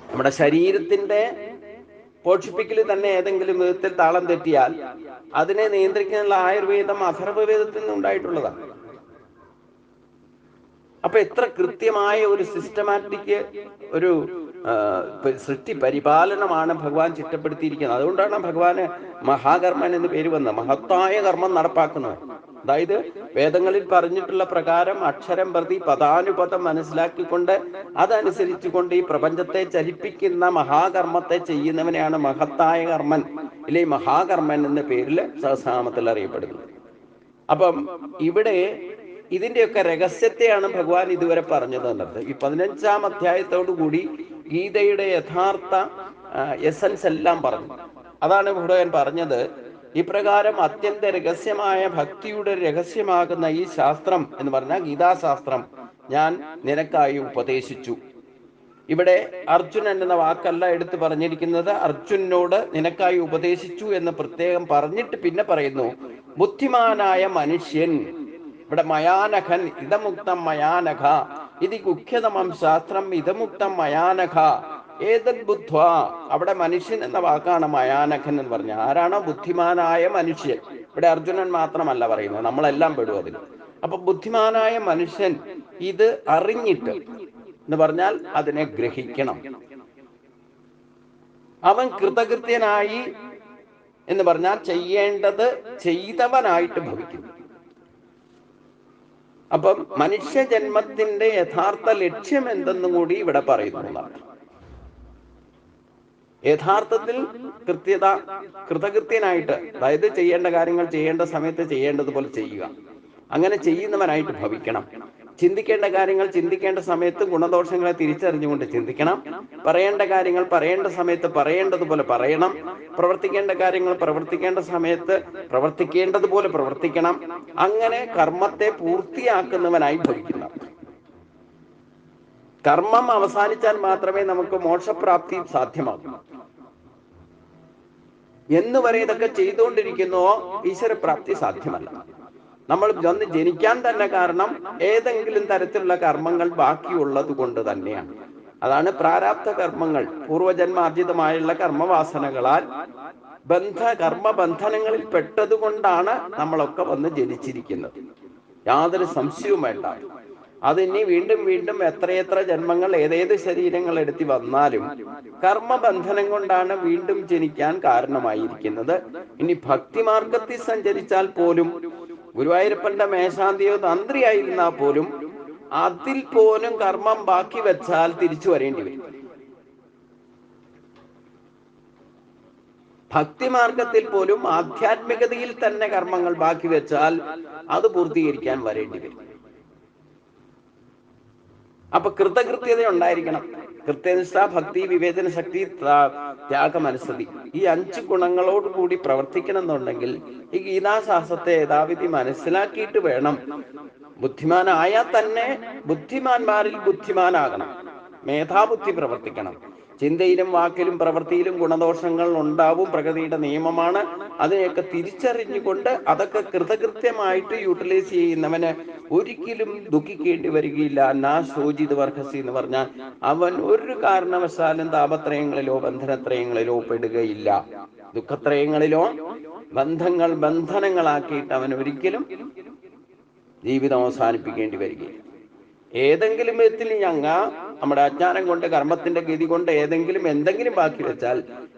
നമ്മുടെ ശരീരത്തിന്റെ പോഷിപ്പിക്കൽ തന്നെ ഏതെങ്കിലും വിധത്തിൽ താളം തെറ്റിയാൽ അതിനെ നിയന്ത്രിക്കാനുള്ള ആയുർവേദം അഥർവവേദത്തിൽ നിന്ന് ഉണ്ടായിട്ടുള്ളതാണ്. അപ്പൊ എത്ര കൃത്യമായ ഒരു സിസ്റ്റമാറ്റിക് ഒരു സൃഷ്ടി പരിപാലനമാണ് ഭഗവാൻ ചിട്ടപ്പെടുത്തിയിരിക്കുന്നത്. അതുകൊണ്ടാണ് ഭഗവാന് മഹാകർമ്മൻ എന്ന് പേര് വന്നത്. മഹത്തായ കർമ്മം നടപ്പാക്കുന്നത്. അതായത് വേദങ്ങളിൽ പറഞ്ഞിട്ടുള്ള പ്രകാരം അക്ഷരം പ്രതി പദാനുപദം മനസ്സിലാക്കിക്കൊണ്ട് അതനുസരിച്ചുകൊണ്ട് ഈ പ്രപഞ്ചത്തെ ചലിപ്പിക്കുന്ന മഹാകർമ്മത്തെ ചെയ്യുന്നവനെയാണ് മഹത്തായ കർമ്മൻ, ഇല്ലേ മഹാകർമ്മൻ എന്ന പേരിൽ സഹസ്രനാമത്തിൽ അറിയപ്പെടുന്നത്. അപ്പം ഇവിടെ ഇതിന്റെയൊക്കെ രഹസ്യത്തെയാണ് ഭഗവാൻ ഇതുവരെ പറഞ്ഞത് എന്നത്. ഈ 15-ാം അധ്യായത്തോടു കൂടി ഗീതയുടെ യഥാർത്ഥ എസൻസ് എല്ലാം പറഞ്ഞു. അതാണ് ഭഗവാൻ പറഞ്ഞത്. ഇപ്രകാരം അത്യന്ത രഹസ്യമായ ഭക്തിയുടെ രഹസ്യമാകുന്ന ഈ ശാസ്ത്രം എന്ന് പറഞ്ഞാൽ ഗീതാശാസ്ത്രം ഞാൻ നിനക്കായി ഉപദേശിച്ചു. ഇവിടെ അർജുനൻ എന്ന വാക്കല്ല എടുത്തു പറഞ്ഞിരിക്കുന്നത്. അർജുനോട് നിനക്കായി ഉപദേശിച്ചു എന്ന് പ്രത്യേകം പറഞ്ഞിട്ട് പിന്നെ പറയുന്നു ബുദ്ധിമാനായ മനുഷ്യൻ. ഇവിടെ മയാനഖൻ ഇതമുക്തം മയാനഖ ഇതി കുഖ്യതമം ശാസ്ത്രം ഇതമുക്തം മയാനഖ ഏതത് ബുദ്ധ്വ. അവിടെ മനുഷ്യൻ എന്ന വാക്കാണ് മയാനഖൻ എന്ന് പറഞ്ഞ. ആരാണോ ബുദ്ധിമാനായ മനുഷ്യൻ, ഇവിടെ അർജുനൻ മാത്രമല്ല പറയുന്നത്, നമ്മളെല്ലാം പെടും അതിൽ. അപ്പൊ ബുദ്ധിമാനായ മനുഷ്യൻ ഇത് അറിഞ്ഞിട്ട് എന്ന് പറഞ്ഞാൽ അതിനെ ഗ്രഹിക്കണം. അവൻ കൃതകൃത്യനായി എന്ന് പറഞ്ഞാൽ ചെയ്യേണ്ടത് ചെയ്തവനായിട്ട് ഭവിക്കുന്നു. അപ്പം മനുഷ്യജന്മത്തിന്റെ യഥാർത്ഥ ലക്ഷ്യം എന്തെന്നും കൂടി ഇവിടെ പറയുന്നതാണ്. യഥാർത്ഥത്തിൽ കൃതകൃത്യനായിട്ട്, അതായത് ചെയ്യേണ്ട കാര്യങ്ങൾ ചെയ്യേണ്ട സമയത്ത് ചെയ്യേണ്ടതുപോലെ ചെയ്യുക, അങ്ങനെ ചെയ്യുന്നവനായിട്ട് ഭവിക്കണം. ചിന്തിക്കേണ്ട കാര്യങ്ങൾ ചിന്തിക്കേണ്ട സമയത്ത് ഗുണദോഷങ്ങളെ തിരിച്ചറിഞ്ഞുകൊണ്ട് ചിന്തിക്കണം. പറയേണ്ട കാര്യങ്ങൾ പറയേണ്ട സമയത്ത് പറയേണ്ടതുപോലെ പറയണം. പ്രവർത്തിക്കേണ്ട കാര്യങ്ങൾ പ്രവർത്തിക്കേണ്ട സമയത്ത് പ്രവർത്തിക്കേണ്ടതുപോലെ പ്രവർത്തിക്കണം. അങ്ങനെ കർമ്മത്തെ പൂർത്തിയാക്കുന്നവനായി ഭവിക്കണം. കർമ്മം അവസാനിച്ചാൽ മാത്രമേ നമുക്ക് മോക്ഷപ്രാപ്തി സാധ്യമാകൂ. എന്നുവരെ ഇതൊക്കെ ചെയ്തുകൊണ്ടിരിക്കുന്നുവോ ഈശ്വരപ്രാപ്തി സാധ്യമല്ല. നമ്മൾ ഒന്ന് ജനിക്കാൻ തന്നെ കാരണം ഏതെങ്കിലും തരത്തിലുള്ള കർമ്മങ്ങൾ ബാക്കിയുള്ളത് കൊണ്ട് തന്നെയാണ്. അതാണ് പ്രാരാബ്ധ കർമ്മങ്ങൾ, പൂർവജന്മാർജിതമായുള്ള കർമ്മവാസനകളാൽ കർമ്മബന്ധനങ്ങളിൽ പെട്ടതുകൊണ്ടാണ് നമ്മളൊക്കെ വന്ന് ജനിച്ചിരിക്കുന്നത്. യാതൊരു സംശയവും വേണ്ട. അതിനി വീണ്ടും വീണ്ടും എത്രയെത്ര ജന്മങ്ങൾ ഏതേത് ശരീരങ്ങൾ എടുത്തി വന്നാലും കർമ്മബന്ധനം കൊണ്ടാണ് വീണ്ടും ജനിക്കാൻ കാരണമായിരിക്കുന്നത്. ഇനി ഭക്തിമാർഗത്തിൽ സഞ്ചരിച്ചാൽ പോലും, ഗുരുവായൂരപ്പന്റെ മേശാന്തിയോ തന്ത്രിയായിരുന്നാൽ പോലും അതിൽ പോലും കർമ്മം ബാക്കി വെച്ചാൽ തിരിച്ചു വരേണ്ടി വരും. ഭക്തിമാർഗത്തിൽ പോലും ആധ്യാത്മികതയിൽ തന്നെ കർമ്മങ്ങൾ ബാക്കി വെച്ചാൽ അത് പൂർത്തീകരിക്കാൻ വരേണ്ടി വരും. അപ്പൊ കൃതകൃത്യത ഉണ്ടായിരിക്കണം. കൃത്യനിഷ്ഠ, ഭക്തി, വിവേചന ശക്തി, ത്യാഗമനസ്ഥിതി, ഈ 5 ഗുണങ്ങളോട് കൂടി പ്രവർത്തിക്കണം എന്നുണ്ടെങ്കിൽ ഈ ഗീതാശാസ്ത്രത്തെ യഥാവിധി മനസ്സിലാക്കിയിട്ട് വേണം. ബുദ്ധിമാനായാൽ തന്നെ ബുദ്ധിമാന്മാരിൽ ബുദ്ധിമാനാകണം, മേധാബുദ്ധി പ്രവർത്തിക്കണം. ചിന്തയിലും വാക്കിലും പ്രവൃത്തിയിലും ഗുണദോഷങ്ങൾ ഉണ്ടാവും, പ്രകൃതിയുടെ നിയമമാണ്. അതിനെയൊക്കെ തിരിച്ചറിഞ്ഞുകൊണ്ട് അതൊക്കെ കൃതകൃത്യമായിട്ട് യൂട്ടിലൈസ് ചെയ്യുന്നവന് ഒരിക്കലും ദുഃഖിക്കേണ്ടി വരികയില്ല. നാ ശോചിത് വർഹസി എന്ന് പറഞ്ഞാൽ അവൻ ഒരു കാരണവശാലും താപത്രയങ്ങളിലോ ബന്ധനത്രയങ്ങളിലോ പെടുകയില്ല. ദുഃഖത്രയങ്ങളിലോ ബന്ധനങ്ങളാക്കിയിട്ട് അവൻ ഒരിക്കലും ജീവിതം അവസാനിപ്പിക്കേണ്ടി വരികയില്ല. ഏതെങ്കിലും വിധത്തിൽ നമ്മുടെ അജ്ഞാനം കൊണ്ട്, കർമ്മത്തിന്റെ ഗതി കൊണ്ട് എന്തെങ്കിലും ബാക്കി വെച്ചാൽ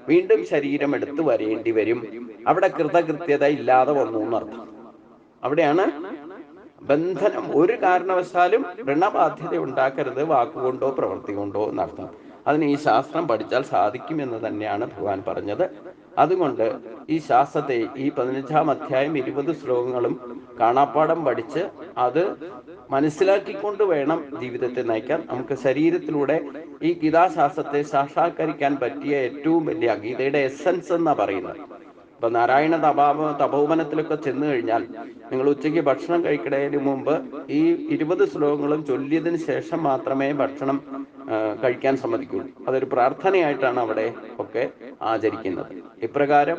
വീണ്ടും ശരീരം എടുത്തു വരേണ്ടി വരും. അവിടെ കൃതകൃത്യത ഇല്ലാതെ വന്നു എന്നർത്ഥം. അവിടെയാണ് ബന്ധനം. ഒരു കാരണവശാലും ഋണബാധ്യത ഉണ്ടാക്കരുത്, വാക്കുകൊണ്ടോ പ്രവൃത്തി കൊണ്ടോ എന്നർത്ഥം. അതിന് ഈ ശാസ്ത്രം പഠിച്ചാൽ സാധിക്കുമെന്ന് തന്നെയാണ് ഭഗവാൻ പറഞ്ഞത്. അതുകൊണ്ട് ഈ ശാസ്ത്രത്തെ, ഈ 15-ാം അധ്യായം 20 ശ്ലോകങ്ങളും കാണാപ്പാഠം പഠിച്ച് അത് മനസ്സിലാക്കിക്കൊണ്ട് വേണം ജീവിതത്തെ നയിക്കാൻ. നമുക്ക് ശരീരത്തിലൂടെ ഈ ഗീതാശാസ്ത്രത്തെ സാക്ഷാത്കരിക്കാൻ പറ്റിയ ഏറ്റവും വലിയ, ഗീതയുടെ എസൻസ് എന്നാ പറയുന്നത്. ഇപ്പൊ നാരായണ തപോവനത്തിലൊക്കെ ചെന്ന് കഴിഞ്ഞാൽ നിങ്ങൾ ഉച്ചയ്ക്ക് ഭക്ഷണം കഴിക്കുന്നതിന് മുമ്പ് ഈ 20 ശ്ലോകങ്ങളും ചൊല്ലിയതിന് ശേഷം മാത്രമേ ഭക്ഷണം കഴിക്കാൻ സമ്മതിക്കുള്ളൂ. അതൊരു പ്രാർത്ഥനയായിട്ടാണ് അവിടെ ഒക്കെ ആചരിക്കുന്നത്. ഇപ്രകാരം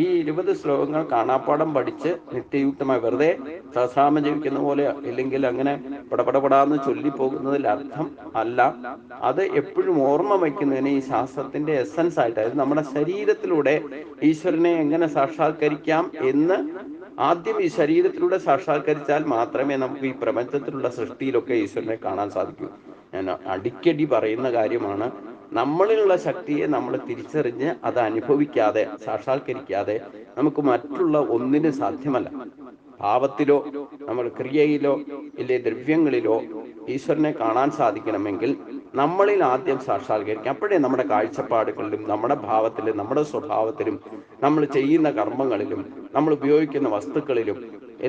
ഈ 20 ശ്ലോകങ്ങൾ കാണാപ്പാഠം പഠിച്ച് നിത്യയുക്തമായി വെറുതെ സഹസ്രനാമം ജപിക്കുന്ന പോലെ ഇല്ലെങ്കിൽ അങ്ങനെ പടപടപടാന്ന് ചൊല്ലിപ്പോകുന്നതിൽ അർത്ഥം അല്ല. അത് എപ്പോഴും ഓർമ്മ വയ്ക്കുന്നതിന് ഈ ശാസ്ത്രത്തിന്റെ എസൻസ് ആയിട്ട്, അതായത് നമ്മുടെ ശരീരത്തിലൂടെ ഈശ്വരനെ എങ്ങനെ സാക്ഷാത്കരിക്കാം എന്ന് ആദ്യം ഈ ശരീരത്തിലൂടെ സാക്ഷാത്കരിച്ചാൽ മാത്രമേ നമുക്ക് ഈ പ്രപഞ്ചത്തിലുള്ള സൃഷ്ടിയിലൊക്കെ ഈശ്വരനെ കാണാൻ സാധിക്കൂ. ഞാൻ അടിക്കടി പറയുന്ന കാര്യമാണ്, നമ്മളിലുള്ള ശക്തിയെ നമ്മൾ തിരിച്ചറിഞ്ഞ് അത് അനുഭവിക്കാതെ, സാക്ഷാത്കരിക്കാതെ നമുക്ക് മറ്റുള്ള ഒന്നിനും സാധ്യമല്ല. ഭാവത്തിലോ നമ്മൾ ക്രിയയിലോ ഇല്ലേ ദ്രവ്യങ്ങളിലോ ഈശ്വരനെ കാണാൻ സാധിക്കണമെങ്കിൽ നമ്മളിൽ ആദ്യം സാക്ഷാത്കരിക്കാം. അപ്പോഴേ നമ്മുടെ കാഴ്ചപ്പാടുകളിലും നമ്മുടെ ഭാവത്തിലും നമ്മുടെ സ്വഭാവത്തിലും നമ്മൾ ചെയ്യുന്ന കർമ്മങ്ങളിലും നമ്മൾ ഉപയോഗിക്കുന്ന വസ്തുക്കളിലും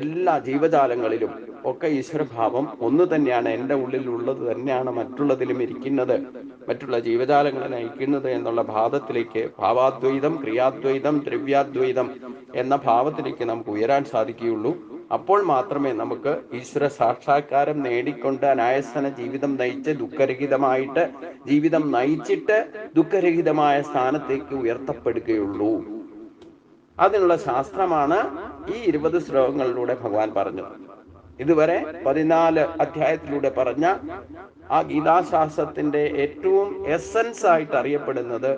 എല്ലാ ജീവജാലങ്ങളിലും ഒക്കെ ഈശ്വരഭാവം ഒന്ന് തന്നെയാണ്. എൻ്റെ ഉള്ളിലുള്ളത് തന്നെയാണ് മറ്റുള്ളതിലും ഇരിക്കുന്നത്, മറ്റുള്ള ജീവജാലങ്ങളെ നയിക്കുന്നത് എന്നുള്ള ഭാവത്തിലേക്ക്, ഭാവാദ്വൈതം, ക്രിയാദ്വൈതം, ദ്രവ്യാദ്വൈതം എന്ന ഭാവത്തിലേക്ക് നമുക്ക് ഉയരാൻ സാധിക്കുകയുള്ളൂ. അപ്പോൾ മാത്രമേ നമുക്ക് ഈശ്വര സാക്ഷാത്കാരം നേടിക്കൊണ്ട് അനായാസന ജീവിതം നയിച്ച് ദുഃഖരഹിതമായിട്ട് ജീവിതം നയിച്ചിട്ട് ദുഃഖരഹിതമായ സ്ഥാനത്തേക്ക് ഉയർത്തപ്പെടുകയുള്ളൂ. അതിനുള്ള ശാസ്ത്രമാണ് ഈ 20 ശ്ലോകങ്ങളിലൂടെ ഭഗവാൻ പറഞ്ഞത്. ഇതുവരെ 14 അധ്യായത്തിലൂടെ പറഞ്ഞ ആ ഗീതാശാസ്ത്രത്തിന്റെ ഏറ്റവും എസൻസ് ആയിട്ട് അറിയപ്പെടുന്നത്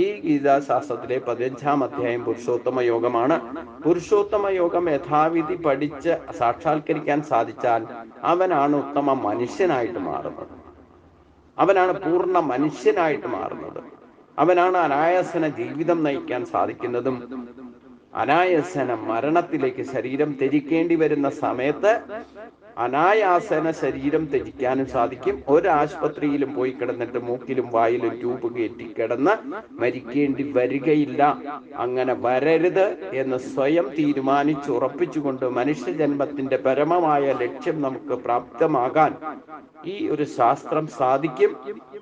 ഈ ഗീതാശാസ്ത്രത്തിലെ 15-ാം അധ്യായം പുരുഷോത്തമ യോഗമാണ്. പുരുഷോത്തമ യോഗം യഥാവിധി പഠിച്ച് സാക്ഷാത്കരിക്കാൻ സാധിച്ചാൽ അവനാണ് ഉത്തമ മനുഷ്യനായിട്ട് മാറുന്നത്, അവനാണ് പൂർണ്ണ മനുഷ്യനായിട്ട് മാറുന്നത്, അവനാണ് അനായാസന ജീവിതം നയിക്കാൻ സാധിക്കുന്നതും. അനായാസന മരണത്തിലേക്ക് ശരീരം ത്യജിക്കേണ്ടി വരുന്ന സമയത്ത് അനായാസന ശരീരം ത്യജിക്കാനും സാധിക്കും. ഒരു ആശുപത്രിയിലും പോയി കിടന്നിട്ട് മൂക്കിലും വായിലും ട്യൂബ് കയറ്റി കിടന്ന് മരിക്കേണ്ടി വരികയില്ല. അങ്ങനെ വരരുത് എന്ന് സ്വയം തീരുമാനിച്ചുറപ്പിച്ചുകൊണ്ട് മനുഷ്യജന്മത്തിന്റെ പരമമായ ലക്ഷ്യം നമുക്ക് പ്രാപ്തമാകാൻ ഈ ഒരു ശാസ്ത്രം സാധിക്കും.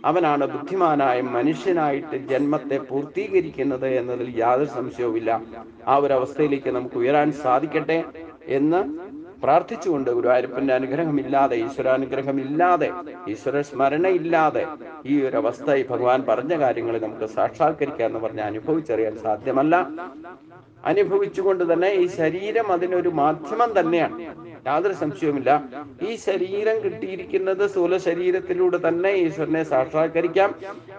അവനാണ് ബുദ്ധിമാനായ മനുഷ്യനായിട്ട് ജന്മത്തെ പൂർത്തീകരിക്കുന്നത് എന്നതിൽ യാതൊരു സംശയവുമില്ല. ആ ഒരു അവസ്ഥയിലേക്ക് നമുക്ക് ഉയരാൻ സാധിക്കട്ടെ എന്ന് പ്രാർത്ഥിച്ചുകൊണ്ട്, ഗുരുവായൂരപ്പന്റെ അനുഗ്രഹമില്ലാതെ, ഈശ്വരാനുഗ്രഹമില്ലാതെ, ഈശ്വര സ്മരണയില്ലാതെ ഈ ഒരു അവസ്ഥ, ഈ ഭഗവാൻ പറഞ്ഞ കാര്യങ്ങളെ നമുക്ക് സാക്ഷാത്കരിക്കുക എന്ന് പറഞ്ഞാൽ അനുഭവിച്ചറിയാൻ സാധ്യമല്ല. അനുഭവിച്ചുകൊണ്ട് തന്നെ ഈ ശരീരം അതിനൊരു മാധ്യമം തന്നെയാണ്, യാതൊരു സംശയവുമില്ല. ഈ ശരീരം കിട്ടിയിരിക്കുന്നത് സ്ഥൂല ശരീരത്തിലൂടെ തന്നെ ഈശ്വരനെ സാക്ഷാത്കരിക്കാം.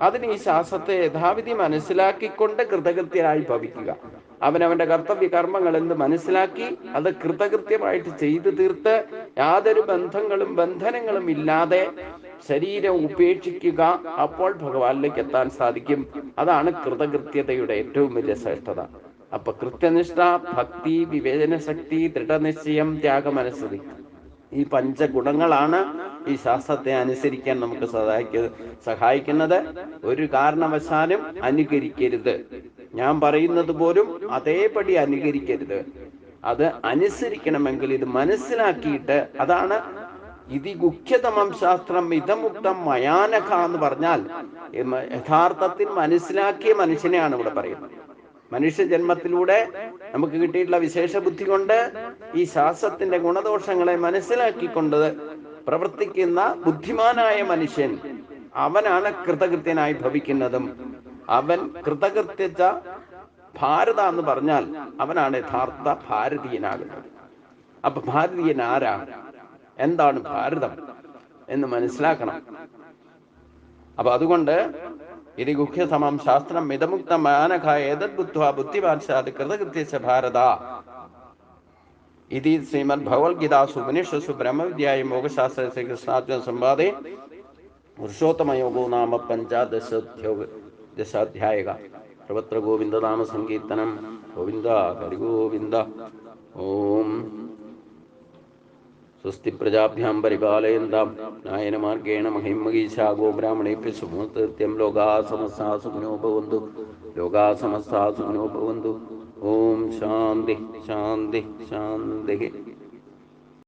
അതിന് ഈ ശാസ്ത്രത്തെ യഥാവിധി മനസ്സിലാക്കിക്കൊണ്ട് കൃതകൃത്യനായി ഭവിക്കുക. അവനവന്റെ കർത്തവ്യ കർമ്മങ്ങൾ എന്ന് മനസ്സിലാക്കി അത് കൃതകൃത്യമായിട്ട് ചെയ്തു തീർത്ത് യാതൊരു ബന്ധനങ്ങളും ഇല്ലാതെ ശരീരം ഉപേക്ഷിക്കുക. അപ്പോൾ ഭഗവാനിലേക്ക് എത്താൻ സാധിക്കും. അതാണ് കൃതകൃത്യതയുടെ ഏറ്റവും വലിയ ശ്രേഷ്ഠത. അപ്പൊ കൃത്യനിഷ്ഠ, ഭക്തി, വിവേചന ശക്തി, ദൃഢനിശ്ചയം, ത്യാഗമനസ്ഥിതി, ഈ 5 ഗുണങ്ങളാണ് ഈ ശാസ്ത്രത്തെ അനുസരിക്കാൻ നമുക്ക് സഹായിക്കുന്നത്. ഒരു കാരണവശാലും അനുകരിക്കരുത്. ഞാൻ പറയുന്നത് പോലും അതേപടി അനുകരിക്കരുത്. അത് അനുസരിക്കണമെങ്കിൽ ഇത് മനസ്സിലാക്കിയിട്ട്, അതാണ് ഇതി ഗുഹ്യതമം ശാസ്ത്രം ഇതമുക്തം മയാനഖ എന്ന് പറഞ്ഞാൽ യഥാർത്ഥത്തിൽ മനസ്സിലാക്കിയ മനുഷ്യനെയാണ് ഇവിടെ പറയുന്നത്. മനുഷ്യ ജന്മത്തിലൂടെ നമുക്ക് കിട്ടിയിട്ടുള്ള വിശേഷ ബുദ്ധി കൊണ്ട് ഈ ശാസ്ത്രത്തിന്റെ ഗുണദോഷങ്ങളെ മനസ്സിലാക്കിക്കൊണ്ട് പ്രവർത്തിക്കുന്ന ബുദ്ധിമാനായ മനുഷ്യൻ, അവനാണ് കൃതകൃത്യനായി ഭവിക്കുന്നതും. അവൻ കൃതകൃത്യത ഭാരത എന്ന് പറഞ്ഞാൽ അവനാണ് യഥാർത്ഥ ഭാരതീയനാകുന്നത്. അപ്പൊ ഭാരതീയൻ ആരാ, എന്താണ് ഭാരതം എന്ന് മനസ്സിലാക്കണം. അപ്പൊ അതുകൊണ്ട് ഇത് ഗുഹ്യതമം ശാസ്ത്രം മിതമുക്ത മാനഘ ഏതദ് ബുദ്ധ്വാ ബുദ്ധിവാൻസാത് കൃതകൃത്യസ്യ ഭാരത ഇതി ശ്രീമദ് ഭഗവത്ഗീതാസു ഉപനിഷത്സു ബ്രഹ്മവിദ്യായാം യോഗശാസ്ത്രസ്യ കൃഷ്ണാർജുന സംവാദേ പുരുഷോത്തമയോഗോ നാമ പഞ്ചദശാധ്യായഃ. സർവത്ര ഗോവിന്ദനാമ സങ്കീർത്തനം. ഗോവിന്ദ ഹരിഗോവിന്ദ. ഓം സ്വസ്തി പ്രജാഭ്യാം പരിപാലയന്താം ന്യായേന മാർഗേണ മഹിം മഹീശാ ഗോബ്രാഹ്മണേഭ്യഃ ശുഭമസ്തനിത്യം. ലോകാ സമസ്താ സുഖിനോ ഭവന്തു. ലോകാ സമസ്താ സുഖിനോ ഭവന്തു. ഓം ശാന്തി ശാന്തി ശാന്തി.